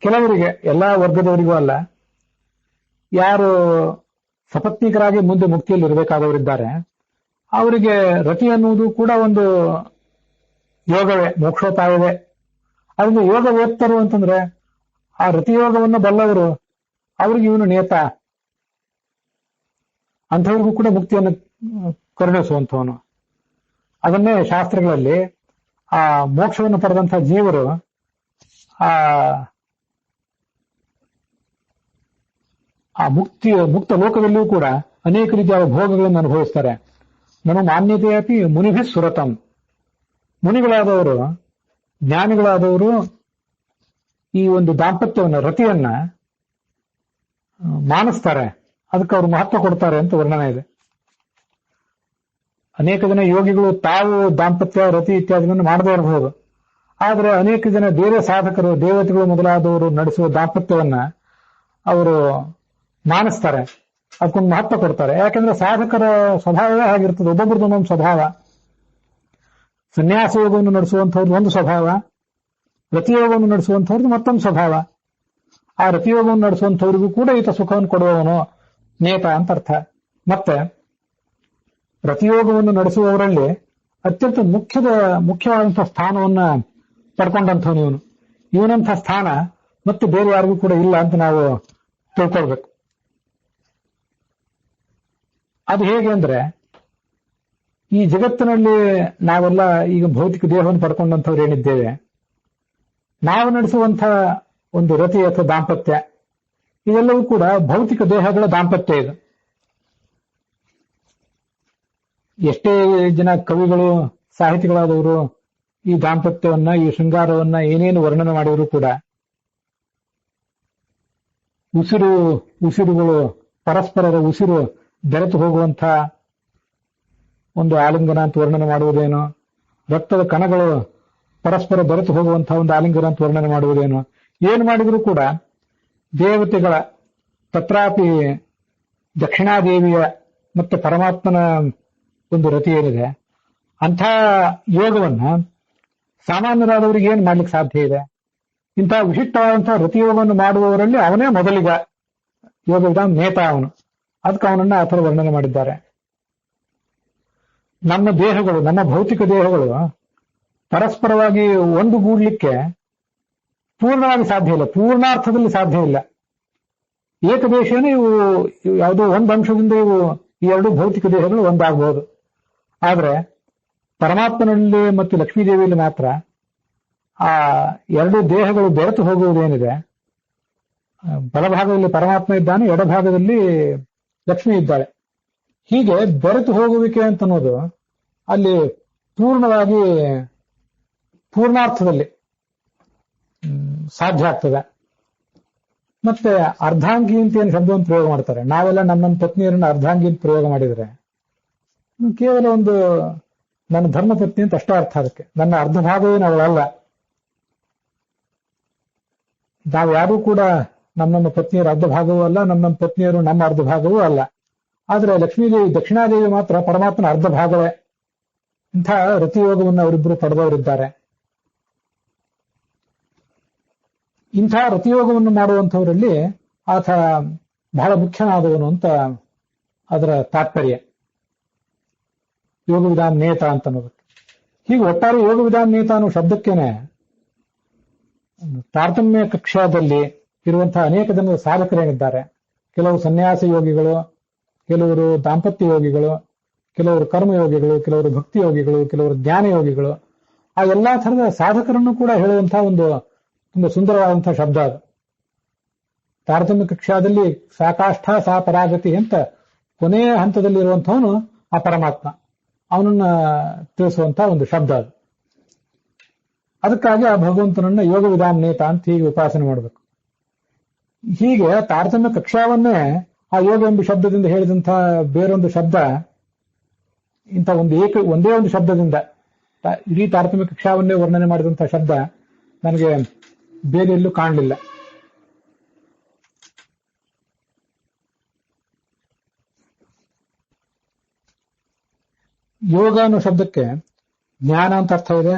ಕೆಲವರಿಗೆ, ಎಲ್ಲಾ ವರ್ಗದವರಿಗೂ ಅಲ್ಲ, ಯಾರು ಸಪತ್ನಿಕರಾಗಿ ಮುಂದೆ ಮುಕ್ತಿಯಲ್ಲಿ ಇರಬೇಕಾದವರಿದ್ದಾರೆ ಅವರಿಗೆ ರತಿ ಅನ್ನುವುದು ಕೂಡ ಒಂದು ಯೋಗವೇ, ಮೋಕ್ಷೋಪಾಯವೇ. ಅದನ್ನು ಯೋಗ ಓದ್ತರು ಅಂತಂದ್ರೆ ಆ ರತಿಯೋಗವನ್ನು ಬಲ್ಲವರು, ಅವ್ರಿಗೆ ಇವನು ನೇತ, ಅಂಥವ್ರಿಗೂ ಕೂಡ ಮುಕ್ತಿಯನ್ನು ಕರುಣಿಸುವಂಥವನು. ಅದನ್ನೇ ಶಾಸ್ತ್ರಗಳಲ್ಲಿ ಆ ಮೋಕ್ಷವನ್ನು ಪಡೆದಂತಹ ಜೀವರು ಆ ಮುಕ್ತ ಲೋಕದಲ್ಲಿಯೂ ಕೂಡ ಅನೇಕ ರೀತಿಯಾದ ಭೋಗಗಳನ್ನು ಅನುಭವಿಸ್ತಾರೆ. ನಮ್ಮ ಮಾನ್ಯತೆಯಾಪಿ ಮುನಿಭಿ ಸುರತಂ, ಮುನಿಗಳಾದವರು, ಜ್ಞಾನಿಗಳಾದವರು ಈ ಒಂದು ದಾಂಪತ್ಯವನ್ನ, ರತಿಯನ್ನ ಮಾನಿಸ್ತಾರೆ, ಅದಕ್ಕೆ ಅವರು ಮಹತ್ವ ಕೊಡ್ತಾರೆ ಅಂತ ವರ್ಣನೆ ಇದೆ. ಅನೇಕ ಜನ ಯೋಗಿಗಳು ತಾವು ದಾಂಪತ್ಯ, ರತಿ ಇತ್ಯಾದಿಗಳನ್ನು ಮಾಡದೇ ಇರಬಹುದು. ಆದರೆ ಅನೇಕ ಜನ ಬೇರೆ ಸಾಧಕರು, ದೇವತೆಗಳು ಮೊದಲಾದವರು ನಡೆಸುವ ದಾಂಪತ್ಯವನ್ನ ಅವರು ಮಾನಿಸ್ತಾರೆ, ಅದಕ್ಕೊಂದು ಮಹತ್ವ ಕೊಡ್ತಾರೆ. ಯಾಕಂದ್ರೆ ಸಾಧಕರ ಸ್ವಭಾವವೇ ಆಗಿರ್ತದೆ, ಒಬ್ಬೊಬ್ರದ್ದು ಒಂದೊಂದು ಸ್ವಭಾವ. ಸನ್ಯಾಸ ಯೋಗವನ್ನು ನಡೆಸುವಂಥವ್ರದ್ದು ಒಂದು ಸ್ವಭಾವ, ರತಿಯೋಗವನ್ನು ನಡೆಸುವಂಥವ್ರದ್ದು ಮತ್ತೊಂದು ಸ್ವಭಾವ. ಆ ರತಿಯೋಗವನ್ನು ನಡೆಸುವಂಥವ್ರಿಗೂ ಕೂಡ ಈತ ಸುಖವನ್ನು ಕೊಡುವವನು ನೇತ ಅಂತ ಅರ್ಥ. ಮತ್ತೆ ರತಿಯೋಗವನ್ನು ನಡೆಸುವವರಲ್ಲಿ ಅತ್ಯಂತ ಮುಖ್ಯವಾದಂತಹ ಸ್ಥಾನವನ್ನ ಪಡ್ಕೊಂಡಂಥವನು ಇವನು. ಇವನಂಥ ಸ್ಥಾನ ಮತ್ತೆ ಬೇರೆ ಯಾರಿಗೂ ಕೂಡ ಇಲ್ಲ ಅಂತ ನಾವು ತಿಳ್ಕೊಳ್ಬೇಕು. ಅದು ಹೇಗೆ ಅಂದ್ರೆ, ಈ ಜಗತ್ತಿನಲ್ಲಿ ನಾವೆಲ್ಲ ಈಗ ಭೌತಿಕ ದೇಹವನ್ನು ಪಡ್ಕೊಂಡಂಥವ್ರು ಏನಿದ್ದೇವೆ, ನಾವು ನಡೆಸುವಂಥ ಒಂದು ರತಿ ಅಥವಾ ದಾಂಪತ್ಯ, ಇವೆಲ್ಲವೂ ಕೂಡ ಭೌತಿಕ ದೇಹಗಳ ದಾಂಪತ್ಯ. ಇದು ಎಷ್ಟೇ ಜನ ಕವಿಗಳು, ಸಾಹಿತಿಗಳಾದವರು ಈ ದಾಂಪತ್ಯವನ್ನ, ಈ ಶೃಂಗಾರವನ್ನ ಏನೇನು ವರ್ಣನೆ ಮಾಡಿದ್ರು ಕೂಡ ಉಸಿರುಗಳು, ಪರಸ್ಪರರ ಉಸಿರು ಬೆರೆತು ಹೋಗುವಂಥ ಒಂದು ಆಲಿಂಗನ ಅಂತ ವರ್ಣನೆ ಮಾಡುವುದೇನು, ರಕ್ತದ ಕಣಗಳು ಪರಸ್ಪರ ಬೆರೆತು ಹೋಗುವಂತಹ ಒಂದು ಆಲಿಂಗನ ಅಂತ ವರ್ಣನೆ ಮಾಡುವುದೇನು, ಏನು ಮಾಡಿದರೂ ಕೂಡ ದೇವತೆಗಳ, ತತ್ರಾಪಿ ದಕ್ಷಿಣಾದೇವಿಯ ಮತ್ತೆ ಪರಮಾತ್ಮನ ಒಂದು ರತಿ ಏನಿದೆ, ಅಂಥ ಯೋಗವನ್ನ ಸಾಮಾನ್ಯರಾದವರಿಗೆ ಏನು ಮಾಡ್ಲಿಕ್ಕೆ ಸಾಧ್ಯ ಇದೆ? ಇಂಥ ವಿಶಿಷ್ಟವಾದಂತಹ ರತಿಯೋಗವನ್ನು ಮಾಡುವವರಲ್ಲಿ ಅವನೇ ಮೊದಲಿಗ, ಯೋಗ ವಿಧಾನ ನೇತ ಅವನು. ಅದಕ್ಕೆ ಅವನನ್ನ ಆ ಥರ ವರ್ಣನೆ ಮಾಡಿದ್ದಾರೆ. ನಮ್ಮ ದೇಹಗಳು, ನಮ್ಮ ಭೌತಿಕ ದೇಹಗಳು ಪರಸ್ಪರವಾಗಿ ಒಂದುಗೂಡ್ಲಿಕ್ಕೆ ಪೂರ್ಣವಾಗಿ ಸಾಧ್ಯ ಇಲ್ಲ, ಪೂರ್ಣಾರ್ಥದಲ್ಲಿ ಸಾಧ್ಯ ಇಲ್ಲ. ಏಕದೇಶನೇ ಇವು ಯಾವುದೋ ಒಂದು ಅಂಶದಿಂದ ಈ ಎರಡು ಭೌತಿಕ ದೇಹಗಳು ಒಂದಾಗಬಹುದು. ಆದ್ರೆ ಪರಮಾತ್ಮನಲ್ಲಿ ಮತ್ತು ಲಕ್ಷ್ಮೀದೇವಿಯಲ್ಲಿ ಮಾತ್ರ ಆ ಎರಡು ದೇಹಗಳು ಬೆರೆತು ಹೋಗುವುದೇನಿದೆ, ಬಲಭಾಗದಲ್ಲಿ ಪರಮಾತ್ಮ ಇದ್ದಾನೆ, ಎಡಭಾಗದಲ್ಲಿ ಲಕ್ಷ್ಮಿ ಇದ್ದಾಳೆ. ಹೀಗೆ ಬೆರೆತು ಹೋಗುವಿಕೆ ಅಂತ ಅನ್ನೋದು ಅಲ್ಲಿ ಪೂರ್ಣವಾಗಿ, ಪೂರ್ಣಾರ್ಥದಲ್ಲಿ ಸಾಧ್ಯ ಆಗ್ತದೆ. ಮತ್ತೆ ಅರ್ಧಾಂಗಿ ಅಂತ ಏನು ಶಬ್ದವನ್ನು ಪ್ರಯೋಗ ಮಾಡ್ತಾರೆ. ನಾವೆಲ್ಲ ನಮ್ಮ ಪತ್ನಿಯರನ್ನು ಅರ್ಧಾಂಗಿ ಅಂತ ಪ್ರಯೋಗ ಮಾಡಿದರೆ ಕೇವಲ ಒಂದು ನನ್ನ ಧರ್ಮ ಪತ್ನಿ ಅಂತ ಅಷ್ಟೇ ಅರ್ಥ. ಅದಕ್ಕೆ ನನ್ನ ಅರ್ಧ ಭಾಗವೇನು ಅವಳಲ್ಲ. ನಾವು ಯಾರೂ ಕೂಡ ನಮ್ಮ ಪತ್ನಿಯರ ಅರ್ಧ ಭಾಗವೂ ಅಲ್ಲ, ನಮ್ಮ ಪತ್ನಿಯರು ನಮ್ಮ ಅರ್ಧ ಭಾಗವೂ ಅಲ್ಲ. ಆದ್ರೆ ಲಕ್ಷ್ಮೀದೇವಿ, ದಕ್ಷಿಣಾದೇವಿ ಮಾತ್ರ ಪರಮಾತ್ಮನ ಅರ್ಧ ಭಾಗವೇ. ಇಂಥ ರತಿಯೋಗವನ್ನು ಅವರಿಬ್ಬರು ಪಡೆದವರಿದ್ದಾರೆ. ಇಂಥ ರತಿಯೋಗವನ್ನು ಮಾಡುವಂಥವರಲ್ಲಿ ಆತ ಬಹಳ ಮುಖ್ಯನಾದವನು ಅಂತ ಅದರ ತಾತ್ಪರ್ಯ. ಯೋಗ ವಿಧಾನ ನೇತ ಅಂತ ಅನ್ನೋದಕ್ಕೆ. ಹೀಗೆ ಒಟ್ಟಾರೆ ಯೋಗ ವಿಧಾನ ನೇತ ಅನ್ನೋ ಶಬ್ದಕ್ಕೇನೆ ತಾರತಮ್ಯ ಕಕ್ಷಾದಲ್ಲಿ ಇರುವಂತಹ ಅನೇಕ ಜನರ ಸಾಧಕರೇನಿದ್ದಾರೆ, ಕೆಲವರು ಸನ್ಯಾಸ ಯೋಗಿಗಳು, ಕೆಲವರು ದಾಂಪತ್ಯ ಯೋಗಿಗಳು, ಕೆಲವರು ಕರ್ಮಯೋಗಿಗಳು, ಕೆಲವರು ಭಕ್ತಿ ಯೋಗಿಗಳು, ಕೆಲವರು ಜ್ಞಾನ ಯೋಗಿಗಳು, ಆ ಎಲ್ಲಾ ಥರದ ಸಾಧಕರನ್ನು ಕೂಡ ಹೇಳುವಂತಹ ಒಂದು ತುಂಬಾ ಸುಂದರವಾದಂತಹ ಶಬ್ದ ಅದು. ತಾರತಮ್ಯ ಕಕ್ಷಾದಲ್ಲಿ ಸಾಕಾಷ್ಠ ಸಾ ಪರಾಗತಿ ಅಂತ ಕೊನೆಯ ಹಂತದಲ್ಲಿರುವಂಥವನು ಆ ಪರಮಾತ್ಮ, ಅವನನ್ನ ತಿಳಿಸುವಂತಹ ಒಂದು ಶಬ್ದ ಅದು. ಅದಕ್ಕಾಗಿ ಆ ಭಗವಂತನನ್ನ ಯೋಗ ವಿಧಾನೇತ ಅಂತ ಹೀಗೆ ಉಪಾಸನೆ ಮಾಡಬೇಕು. ಹೀಗೆ ತಾರತಮ್ಯ ಕಕ್ಷಾವನ್ನೇ ಆ ಯೋಗ ಎಂಬ ಶಬ್ದದಿಂದ ಹೇಳಿದಂತಹ ಬೇರೊಂದು ಶಬ್ದ ಇಂಥ ಒಂದೇ ಒಂದು ಶಬ್ದದಿಂದ ಇಡೀ ತಾರತಮ್ಯ ಕಕ್ಷಾವನ್ನೇ ವರ್ಣನೆ ಮಾಡಿದಂತಹ ಶಬ್ದ ನನಗೆ ಬೇರೆ ಎಲ್ಲೂ ಕಾಣಲಿಲ್ಲ. ಯೋಗ ಅನ್ನೋ ಶಬ್ದಕ್ಕೆ ಜ್ಞಾನ ಅಂತ ಅರ್ಥ ಇದೆ,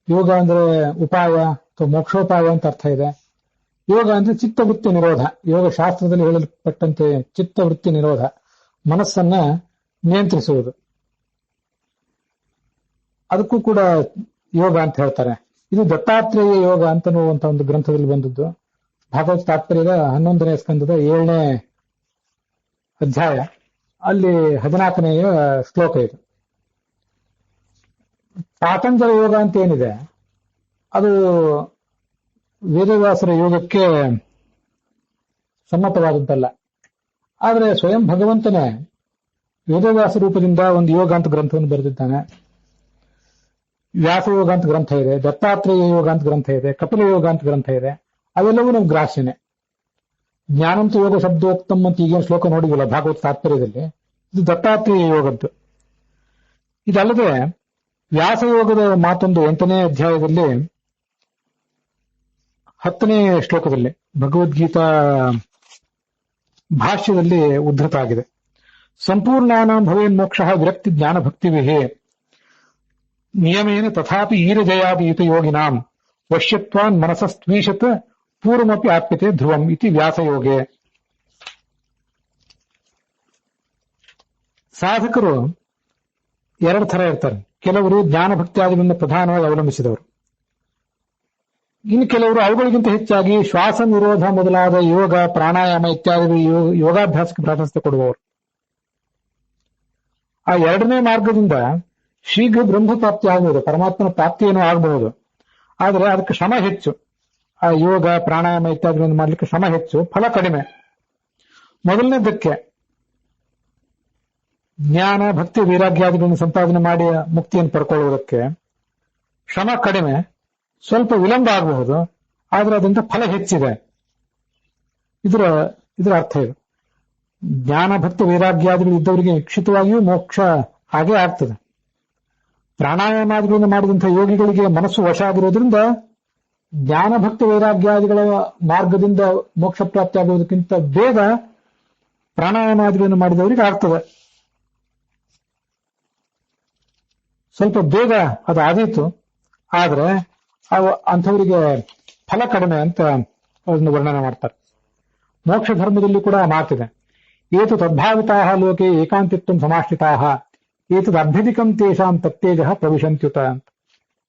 ಯೋಗ ಅಂದ್ರೆ ಉಪಾಯ ಅಥವಾ ಮೋಕ್ಷೋಪಾಯ ಅಂತ ಅರ್ಥ ಇದೆ. ಯೋಗ ಅಂದ್ರೆ ಚಿತ್ತವೃತ್ತಿ ನಿರೋಧ, ಯೋಗ ಶಾಸ್ತ್ರದಲ್ಲಿ ಹೇಳಲ್ಪಟ್ಟಂತೆ ಚಿತ್ತವೃತ್ತಿ ನಿರೋಧ, ಮನಸ್ಸನ್ನ ನಿಯಂತ್ರಿಸುವುದು, ಅದಕ್ಕೂ ಕೂಡ ಯೋಗ ಅಂತ ಹೇಳ್ತಾರೆ. ಇದು ದತ್ತಾತ್ರೇಯ ಯೋಗ ಅಂತನ್ನುವಂತ ಒಂದು ಗ್ರಂಥದಲ್ಲಿ ಬಂದದ್ದು. ಭಾಗವತ ತಾತ್ಪರ್ಯದ 11ನೇ ಸ್ಕಂದದ 7ನೇ ಅಧ್ಯಾಯ, ಅಲ್ಲಿ 14ನೆಯ ಶ್ಲೋಕ ಇದು. ಪಾತಂಜಲ ಯೋಗ ಅಂತ ಏನಿದೆ ಅದು ವೇದವ್ಯಾಸರ ಯೋಗಕ್ಕೆ ಸಮ್ಮತವಾದದ್ದಲ್ಲ. ಆದರೆ ಸ್ವಯಂ ಭಗವಂತನೇ ವೇದವ್ಯಾಸ ರೂಪದಿಂದ ಒಂದು ಯೋಗ ಅಂತ ಗ್ರಂಥವನ್ನು ಬರೆದಿದ್ದಾನೆ. ವ್ಯಾಸ ಯೋಗ ಅಂತ ಗ್ರಂಥ ಇದೆ, ದತ್ತಾತ್ರೇಯ ಯೋಗ ಅಂತ ಗ್ರಂಥ ಇದೆ, ಕಪಿಲ ಯೋಗ ಅಂತ ಗ್ರಂಥ ಇದೆ. ಅವೆಲ್ಲವೂ ನಮ್ಗೆ ಗ್ರಾಹ್ಯನೇ. ಜ್ಞಾನಂತ ಯೋಗ ಶಬ್ದೋಕ್ತಮ್ ಅಂತ ಈಗೇನು ಶ್ಲೋಕ ನೋಡಿದಿಲ್ಲ ಭಾಗವತ ತಾತ್ಪರ್ಯದಲ್ಲಿ, ಇದು ದತ್ತಾತ್ರೇಯ ಯೋಗದ್ದು. ಇದಲ್ಲದೆ ವ್ಯಾಸಯೋಗದ ಮಾತೊಂದು 8ನೇ ಅಧ್ಯಾಯದಲ್ಲಿ 10ನೇ ಶ್ಲೋಕದಲ್ಲಿ ಭಗವದ್ಗೀತಾ ಭಾಷ್ಯದಲ್ಲಿ ಉದ್ಧತ ಆಗಿದೆ. ಸಂಪೂರ್ಣಾನಾಂ ಭವೇನ್ ಮೋಕ್ಷಃ ವಿರಕ್ತಿ ಜ್ಞಾನ ಭಕ್ತಿವಿಹಿ ನಿಯಮೇನ ತಥಾಪಿ ಈರಜಯಾದೀತ ಯೋಗಿನಾಂ ವಶ್ಯತ್ವಾನ್ ಮನಸಸ್ತ್ವೀಶತ್ ಪೂರ್ವಮಪಿ ಆಪ್ಯತೆ ಧ್ರುವಂ ಇತಿ ವ್ಯಾಸಯೋಗೆ. ಸಾಧಕರು ಎರಡು ಥರ ಇರ್ತಾರೆ. ಕೆಲವರು ಜ್ಞಾನ ಭಕ್ತಿಯಾದಿಗಳನ್ನು ಪ್ರಧಾನವಾಗಿ ಅವಲಂಬಿಸಿದವರು, ಇನ್ನು ಕೆಲವರು ಅವುಗಳಿಗಿಂತ ಹೆಚ್ಚಾಗಿ ಶ್ವಾಸ ನಿರೋಧ ಮೊದಲಾದ ಯೋಗ ಪ್ರಾಣಾಯಾಮ ಇತ್ಯಾದಿ ಯೋಗಾಭ್ಯಾಸಕ್ಕೆ ಪ್ರಾಶಸ್ತ್ಯ ಕೊಡುವವರು. ಆ ಎರಡನೇ ಮಾರ್ಗದಿಂದ ಶೀಘ್ರ ಬ್ರಹ್ಮ ಪ್ರಾಪ್ತಿ ಆಗಬಹುದು, ಪರಮಾತ್ಮನ ಪ್ರಾಪ್ತಿಯೇನೂ ಆಗಬಹುದು. ಆದರೆ ಅದಕ್ಕೆ ಶ್ರಮ ಹೆಚ್ಚು. ಆ ಯೋಗ ಪ್ರಾಣಾಯಾಮ ಇತ್ಯಾದಿಗಳನ್ನು ಮಾಡಲಿಕ್ಕೆ ಶ್ರಮ ಹೆಚ್ಚು, ಫಲ ಕಡಿಮೆ. ಮೊದಲನೇದಕ್ಕೆ ಜ್ಞಾನ ಭಕ್ತಿ ವೈರಾಗ್ಯಾದಿಗಳನ್ನು ಸಂಪಾದನೆ ಮಾಡಿ ಮುಕ್ತಿಯನ್ನು ಪಡ್ಕೊಳ್ಳುವುದಕ್ಕೆ ಶ್ರಮ ಕಡಿಮೆ, ಸ್ವಲ್ಪ ವಿಳಂಬ ಆಗಬಹುದು, ಆದರೆ ಅದರಿಂದ ಫಲ ಹೆಚ್ಚಿದೆ. ಇದರ ಅರ್ಥ ಇದು. ಜ್ಞಾನ ಭಕ್ತಿ ವೈರಾಗ್ಯಾದಿಗಳು ಇದ್ದವರಿಗೆ ನಿಶ್ಚಿತವಾಗಿಯೂ ಮೋಕ್ಷ ಹಾಗೇ ಆಗ್ತದೆ. ಪ್ರಾಣಾಯಾಮಾದಿಗಳನ್ನು ಮಾಡಿದಂತಹ ಯೋಗಿಗಳಿಗೆ ಮನಸ್ಸು ವಶ ಆಗಿರೋದ್ರಿಂದ ಜ್ಞಾನ ಭಕ್ತಿ ವೈರಾಗ್ಯಾದಿಗಳ ಮಾರ್ಗದಿಂದ ಮೋಕ್ಷ ಪ್ರಾಪ್ತಿ ಆಗುವುದಕ್ಕಿಂತ ಬೇಗ ಪ್ರಾಣಾಯಾಮಾದಿಗಳನ್ನು ಮಾಡಿದವರಿಗೆ ಆಗ್ತದೆ. ಸ್ವಲ್ಪ ಬೇಗ ಅದು ಆದೀತು, ಆದ್ರೆ ಅಂಥವರಿಗೆ ಫಲ ಕಡಿಮೆ ಅಂತ ಅದನ್ನು ವರ್ಣನೆ ಮಾಡ್ತಾರೆ. ಮೋಕ್ಷ ಧರ್ಮದಲ್ಲಿ ಕೂಡ ಮಾತಿದೆ. ಏತು ತದ್ಭಾವಿತಾ ಲೋಕೆ ಏಕಾಂತಿತ್ವ ಸಮಾಶ್ರಿತಾ ಏತದ್ ಅಭ್ಯಧಿಕಂ ತೇಷಾಂ ತತ್ತೇಜ ಪ್ರವಿಶಂತ್ಯುತ ಅಂತ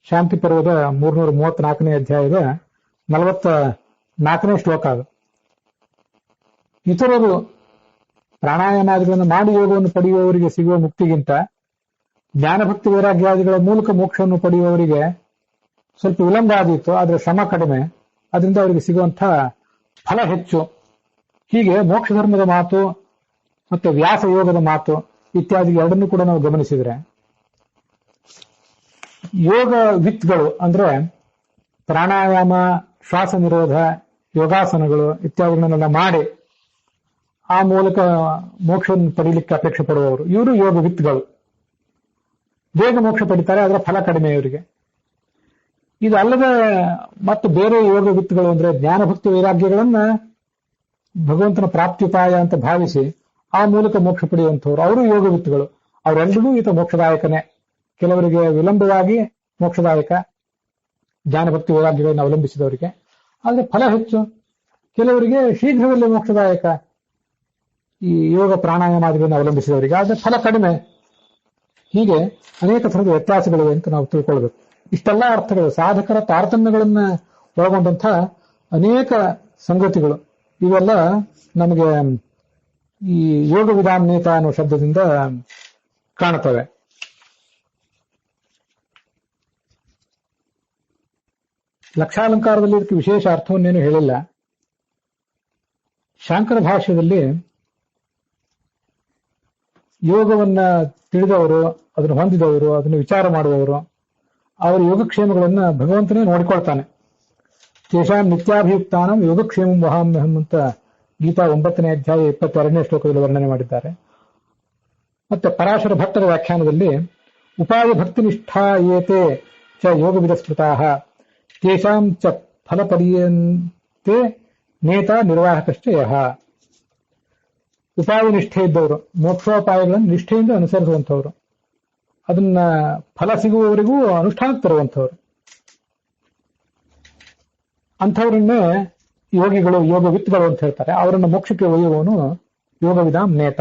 ಶಾಂತಿ ಪರ್ವದ 334ನೇ ಅಧ್ಯಾಯದ 44ನೇ ಶ್ಲೋಕ ಅದು. ಇತರರು ಪ್ರಾಣಾಯಾಮಾದಿಗಳನ್ನು ಮಾಡಿ ಯೋಗವನ್ನು ಪಡೆಯುವವರಿಗೆ ಸಿಗುವ ಮುಕ್ತಿಗಿಂತ ಜ್ಞಾನಭಕ್ತಿ ವೈರಾಗ್ಯಾದಿಗಳ ಮೂಲಕ ಮೋಕ್ಷವನ್ನು ಪಡೆಯುವವರಿಗೆ ಸ್ವಲ್ಪ ವಿಳಂಬ ಆದೀತು, ಆದರೆ ಶ್ರಮ ಕಡಿಮೆ, ಅದರಿಂದ ಅವರಿಗೆ ಸಿಗುವಂತಹ ಫಲ ಹೆಚ್ಚು. ಹೀಗೆ ಮೋಕ್ಷ ಧರ್ಮದ ಮಾತು ಮತ್ತೆ ವ್ಯಾಸ ಯೋಗದ ಮಾತು ಇತ್ಯಾದಿ ಎರಡನ್ನೂ ಕೂಡ ನಾವು ಗಮನಿಸಿದ್ರೆ, ಯೋಗ ವಿತ್ಗಳು ಅಂದ್ರೆ ಪ್ರಾಣಾಯಾಮ, ಶ್ವಾಸ ನಿರೋಧ, ಯೋಗಾಸನಗಳು ಇತ್ಯಾದಿಗಳನ್ನೆಲ್ಲ ಮಾಡಿ ಆ ಮೂಲಕ ಮೋಕ್ಷವನ್ನು ಪಡೀಲಿಕ್ಕೆ ಅಪೇಕ್ಷೆ ಪಡುವವರು, ಇವರು ಯೋಗ ವಿತ್ಗಳು. ಬೇಗ ಮೋಕ್ಷ ಪಡಿತಾರೆ, ಅದರ ಫಲ ಕಡಿಮೆ ಇವರಿಗೆ. ಇದಲ್ಲದೆ ಮತ್ತು ಬೇರೆ ಯೋಗ ವಿತ್ಗಳು ಅಂದ್ರೆ ಜ್ಞಾನಭಕ್ತಿ ವೈರಾಗ್ಯಗಳನ್ನ ಭಗವಂತನ ಪ್ರಾಪ್ತ್ಯುಪಾಯ ಅಂತ ಭಾವಿಸಿ ಆ ಮೂಲಕ ಮೋಕ್ಷ ಪಡೆಯುವಂಥವ್ರು, ಅವರು ಯೋಗ ವಿತ್ಗಳು. ಅವರೆಲ್ಲರಿಗೂ ಈತ ಮೋಕ್ಷದಾಯಕನೇ. ಕೆಲವರಿಗೆ ವಿಳಂಬವಾಗಿ ಮೋಕ್ಷದಾಯಕ ಜ್ಞಾನಭಕ್ತಿ ವೈರಾಗ್ಯಗಳನ್ನು ಅವಲಂಬಿಸಿದವರಿಗೆ, ಆದರೆ ಫಲ ಹೆಚ್ಚು. ಕೆಲವರಿಗೆ ಶೀಘ್ರದಲ್ಲೇ ಮೋಕ್ಷದಾಯಕ ಈ ಯೋಗ ಪ್ರಾಣಾಯಾಮಾದಿಗಳನ್ನು ಅವಲಂಬಿಸಿದವರಿಗೆ, ಆದರೆ ಫಲ ಕಡಿಮೆ. ಹೀಗೆ ಅನೇಕ ಥರದ ವ್ಯತ್ಯಾಸಗಳಿವೆ ಅಂತ ನಾವು ತಿಳ್ಕೊಳ್ಬೇಕು. ಇಷ್ಟೆಲ್ಲ ಅರ್ಥಗಳು ಸಾಧಕರ ತಾರತಮ್ಯಗಳನ್ನ ಒಳಗೊಂಡಂಥ ಅನೇಕ ಸಂಗತಿಗಳು ಇವೆಲ್ಲ ನಮಗೆ ಈ ಯೋಗ ವಿಧಾನೇತ ಅನ್ನೋ ಶಬ್ದದಿಂದ ಕಾಣುತ್ತವೆ. ಲಕ್ಷಾಲಂಕಾರದಲ್ಲಿ ಇದಕ್ಕೆ ವಿಶೇಷ ಅರ್ಥವನ್ನೇನು ಹೇಳಿಲ್ಲ. ಶಾಂಕರ ಭಾಷ್ಯದಲ್ಲಿ ಯೋಗವನ್ನ ತಿಳಿದವರು, ಅದನ್ನು ಹೊಂದಿದವರು, ಅದನ್ನು ವಿಚಾರ ಮಾಡುವವರು, ಅವರ ಯೋಗಕ್ಷೇಮಗಳನ್ನ ಭಗವಂತನೇ ನೋಡಿಕೊಳ್ತಾನೆ. ತೇಷಾಂ ನಿತ್ಯಾಭಿಯುಕ್ತಾನಂ ಯೋಗಕ್ಷೇಮಂ ವಹಾಮ್ಯಹಂ ಅಂತ ಗೀತಾ 9ನೇ ಅಧ್ಯಾಯ 22ನೇ ಶ್ಲೋಕದಲ್ಲಿ ವರ್ಣನೆ ಮಾಡಿದ್ದಾರೆ. ಮತ್ತೆ ಪರಾಶರ ಭಟ್ಟರ ವ್ಯಾಖ್ಯಾನದಲ್ಲಿ ಉಪಾಯ ಭಕ್ತಿನಿಷ್ಠಾ ಏತೆ ಚ ಯೋಗವಿದ ಸ್ಮೃತಾಃ ತೇಷಾಂ ಚ ಫಲಪರ್ಯಂತೆ ನೇತಾ ನಿರ್ವಾಹಕಶ್ಚ ಯಃ. ಉಪಾಯ ನಿಷ್ಠೆ ಇದ್ದವರು, ಮೋಕ್ಷೋಪಾಯಗಳನ್ನು ನಿಷ್ಠೆಯಿಂದ ಅನುಸರಿಸುವಂಥವ್ರು, ಅದನ್ನ ಫಲ ಸಿಗುವವರೆಗೂ ಅನುಷ್ಠಾನಕ್ಕೆ ತರುವಂಥವ್ರು, ಅಂಥವ್ರನ್ನೇ ಯೋಗಿಗಳು, ಯೋಗವಿತ್ಗಳು ಅಂತ ಹೇಳ್ತಾರೆ. ಅವರನ್ನು ಮೋಕ್ಷಕ್ಕೆ ಒಯ್ಯುವವನು ಯೋಗವಿದಾಂ ನೇತ.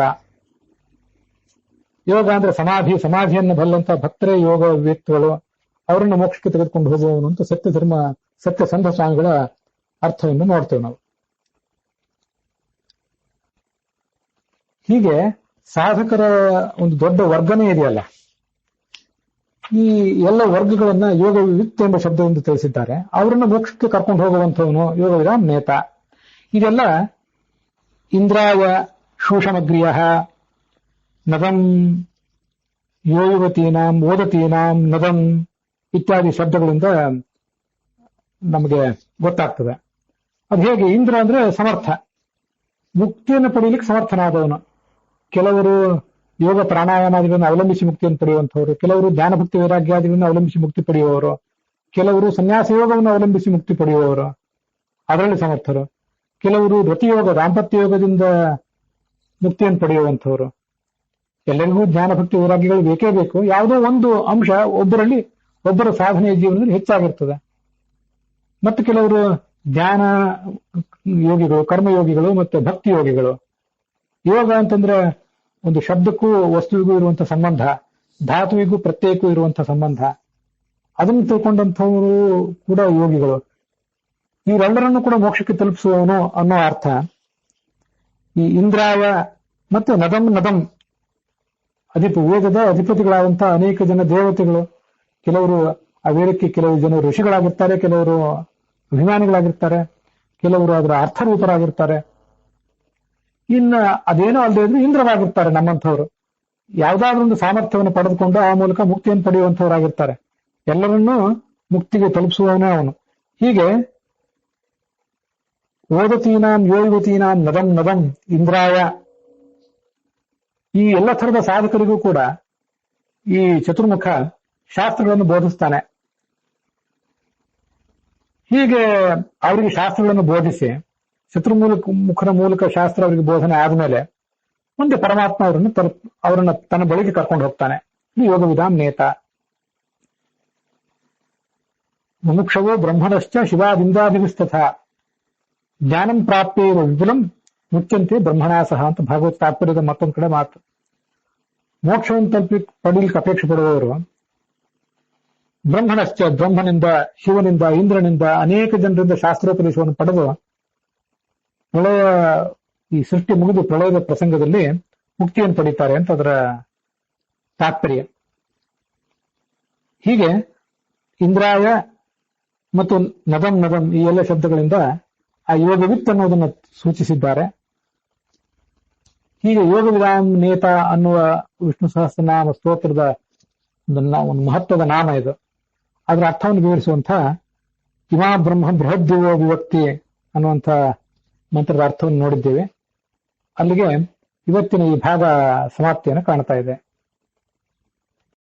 ಯೋಗ ಅಂದ್ರೆ ಸಮಾಧಿ, ಸಮಾಧಿಯನ್ನು ಬಲ್ಲಂತ ಭಕ್ತರೇ ಯೋಗವಿತ್ಗಳು, ಅವರನ್ನು ಮೋಕ್ಷಕ್ಕೆ ತೆಗೆದುಕೊಂಡು ಹೋಗುವವನು ಅಂತ ಸತ್ಯಸಂಧ ಸ್ವಾಮಿಗಳ ಅರ್ಥವನ್ನು ನೋಡ್ತೇವೆ ನಾವು. ಹೀಗೆ ಸಾಧಕರ ಒಂದು ದೊಡ್ಡ ವರ್ಗನೇ ಇದೆಯಲ್ಲ, ಈ ಎಲ್ಲ ವರ್ಗಗಳನ್ನ ಯೋಗವಿತ್ ಎಂಬ ಶಬ್ದದಿಂದ ತಿಳಿಸಿದ್ದಾರೆ. ಅವರನ್ನು ಮೋಕ್ಷಕ್ಕೆ ಕರ್ಕೊಂಡು ಹೋಗುವಂಥವನು ಯೋಗವಿದಾಂ ನೇತ. ಇದೆಲ್ಲ ಇಂದ್ರಾಯ ಶೂಷಮಗ್ರಿಯ ನದಂ ಯೋಯುವತೀನಾಂ ಓದತೀನಾಂ ನದಂ ಇತ್ಯಾದಿ ಶಬ್ದಗಳಿಂದ ನಮಗೆ ಗೊತ್ತಾಗ್ತದೆ. ಅದು ಹೇಗೆ? ಇಂದ್ರ ಅಂದ್ರೆ ಸಮರ್ಥ, ಮುಕ್ತಿಯನ್ನು ಪಡೆಯಲಿಕ್ಕೆ ಸಮರ್ಥನಾದವನು. ಕೆಲವರು ಯೋಗ ಪ್ರಾಣಾಯಾಮಾದಿಗಳನ್ನು ಅವಲಂಬಿಸಿ ಮುಕ್ತಿಯನ್ನು ಪಡೆಯುವಂಥವರು, ಕೆಲವರು ಜ್ಞಾನಭಕ್ತಿ ವೈರಾಗ್ಯಾದಿಗಳನ್ನು ಅವಲಂಬಿಸಿ ಮುಕ್ತಿ ಪಡೆಯುವವರು, ಕೆಲವರು ಸನ್ಯಾಸ ಯೋಗವನ್ನು ಅವಲಂಬಿಸಿ ಮುಕ್ತಿ ಪಡೆಯುವವರು, ಅದರಲ್ಲಿ ಸಮರ್ಥರು. ಕೆಲವರು ರತಿಯೋಗ, ದಾಂಪತ್ಯ ಯೋಗದಿಂದ ಮುಕ್ತಿಯನ್ನು ಪಡೆಯುವಂಥವರು. ಎಲ್ಲರಿಗೂ ಜ್ಞಾನಭಕ್ತಿ ವೈರಾಗ್ಯಗಳು ಬೇಕೇ ಬೇಕು. ಯಾವುದೋ ಒಂದು ಅಂಶ ಒಬ್ಬರ ಸಾಧನೆಯ ಜೀವನದಲ್ಲಿ ಹೆಚ್ಚಾಗಿರ್ತದೆ. ಮತ್ತು ಕೆಲವರು ಜ್ಞಾನ ಯೋಗಿಗಳು, ಕರ್ಮಯೋಗಿಗಳು ಮತ್ತೆ ಭಕ್ತಿ ಯೋಗಿಗಳು. ಯೋಗ ಅಂತಂದ್ರೆ ಒಂದು ಶಬ್ದಕ್ಕೂ ವಸ್ತುವಿಗೂ ಇರುವಂತಹ ಸಂಬಂಧ, ಧಾತುವಿಗೂ ಪ್ರತ್ಯೇಕಕ್ಕೂ ಇರುವಂತಹ ಸಂಬಂಧ, ಅದನ್ನು ತಿಳ್ಕೊಂಡಂಥವರು ಕೂಡ ಯೋಗಿಗಳು. ಇವರೆಲ್ಲರನ್ನು ಕೂಡ ಮೋಕ್ಷಕ್ಕೆ ತಲುಪಿಸುವವನು ಅನ್ನೋ ಅರ್ಥ. ಈ ಇಂದ್ರಾಯ ಮತ್ತು ನದಂ ವೇದದ ಅಧಿಪತಿಗಳಾದಂತಹ ಅನೇಕ ಜನ ದೇವತೆಗಳು, ಕೆಲವರು ಆ ವೇದಕ್ಕೆ ಕೆಲವು ಜನ ಋಷಿಗಳಾಗಿರ್ತಾರೆ, ಕೆಲವರು ಅಭಿಮಾನಿಗಳಾಗಿರ್ತಾರೆ, ಕೆಲವರು ಅದರ ಅರ್ಥರೂಪರಾಗಿರ್ತಾರೆ. ಇನ್ನು ಅದೇನೋ ಅಲ್ಲದೆ ಇದ್ರೆ ಇಂದ್ರರಾಗಿರ್ತಾರೆ ನಮ್ಮಂಥವ್ರು. ಯಾವುದಾದ್ರೂ ಒಂದು ಸಾಮರ್ಥ್ಯವನ್ನು ಪಡೆದುಕೊಂಡು ಆ ಮೂಲಕ ಮುಕ್ತಿಯನ್ನು ಪಡೆಯುವಂಥವರಾಗಿರ್ತಾರೆ. ಎಲ್ಲರನ್ನೂ ಮುಕ್ತಿಗೆ ತಲುಪಿಸುವವನೇ ಅವನು. ಹೀಗೆ ಓದತೀನಾಂ ಯೋಯುವತೀನಾಂ ನದಂ ಇಂದ್ರಾಯ, ಈ ಎಲ್ಲ ಥರದ ಸಾಧಕರಿಗೂ ಕೂಡ ಈ ಚತುರ್ಮುಖ ಶಾಸ್ತ್ರಗಳನ್ನು ಬೋಧಿಸ್ತಾನೆ. ಹೀಗೆ ಅವರಿಗೆ ಶಾಸ್ತ್ರಗಳನ್ನು ಬೋಧಿಸಿ ಮುಖರ ಮೂಲಕ ಶಾಸ್ತ್ರ ಅವರಿಗೆ ಬೋಧನೆ ಆದ್ಮೇಲೆ ಮುಂದೆ ಪರಮಾತ್ಮ ಅವರನ್ನ ತನ್ನ ಬಳಿಗೆ ಕರ್ಕೊಂಡು ಹೋಗ್ತಾನೆ. ಯೋಗವಿದಾಂ ನೇತ. ಮುಮುಕ್ಷವೋ ಬ್ರಹ್ಮಣಶ್ಚ ಶಿವಾದಿಂದಾದಿವಿಸ್ತಥ ಜ್ಞಾನಂ ಪ್ರಾಪ್ಯ ವಿಪುಲಂ ಮುಚ್ಚಂತೆ ಬ್ರಹ್ಮಣಾಸಹ ಅಂತ ಭಾಗವತ ತಾತ್ಪರ್ಯದ ಮತ್ತೊಂದು ಕಡೆ ಮಾತು. ಮೋಕ್ಷವನ್ನು ಪಡೀಲಿಕ್ಕೆ ಅಪೇಕ್ಷೆ ಪಡುವವರು ಬ್ರಹ್ಮಣಶ್ಚ, ಬ್ರಹ್ಮನಿಂದ, ಶಿವನಿಂದ, ಇಂದ್ರನಿಂದ, ಅನೇಕ ಜನರಿಂದ ಶಾಸ್ತ್ರೋಪದೇಶವನ್ನು ಪಡೆದು ಈ ಸೃಷ್ಟಿ ಮುಗಿದು ಪ್ರಳಯದ ಪ್ರಸಂಗದಲ್ಲಿ ಮುಕ್ತಿಯನ್ನು ಪಡೀತಾರೆ ಅಂತ ಅದರ ತಾತ್ಪರ್ಯ. ಹೀಗೆ ಇಂದ್ರಾಯ ಮತ್ತು ನದಂ ಈ ಎಲ್ಲ ಶಬ್ದಗಳಿಂದ ಆ ಯೋಗವಿತ್ ಅನ್ನೋದನ್ನು ಸೂಚಿಸಿದ್ದಾರೆ. ಹೀಗೆ ಯೋಗವಿದಾಂ ನೇತ ಅನ್ನುವ ವಿಷ್ಣು ಸಹಸ್ರನಾಮ ಸ್ತೋತ್ರದ ಒಂದು ಮಹತ್ವದ ನಾಮ ಇದು. ಅದರ ಅರ್ಥವನ್ನು ವಿವರಿಸುವಂಥ ಇಮಾ ಬ್ರಹ್ಮ ಬೃಹದ್ದೇವೋ ವಿಭಕ್ತಿ ಅನ್ನುವಂಥ ಮಂತ್ರದ ಅರ್ಥವನ್ನು ನೋಡಿದ್ದೇವೆ. ಅಲ್ಲಿಗೆ ಇವತ್ತಿನ ಈ ಭಾಗ ಸಮಾಪ್ತಿಯನ್ನು ಕಾಣ್ತಾ ಇದೆ.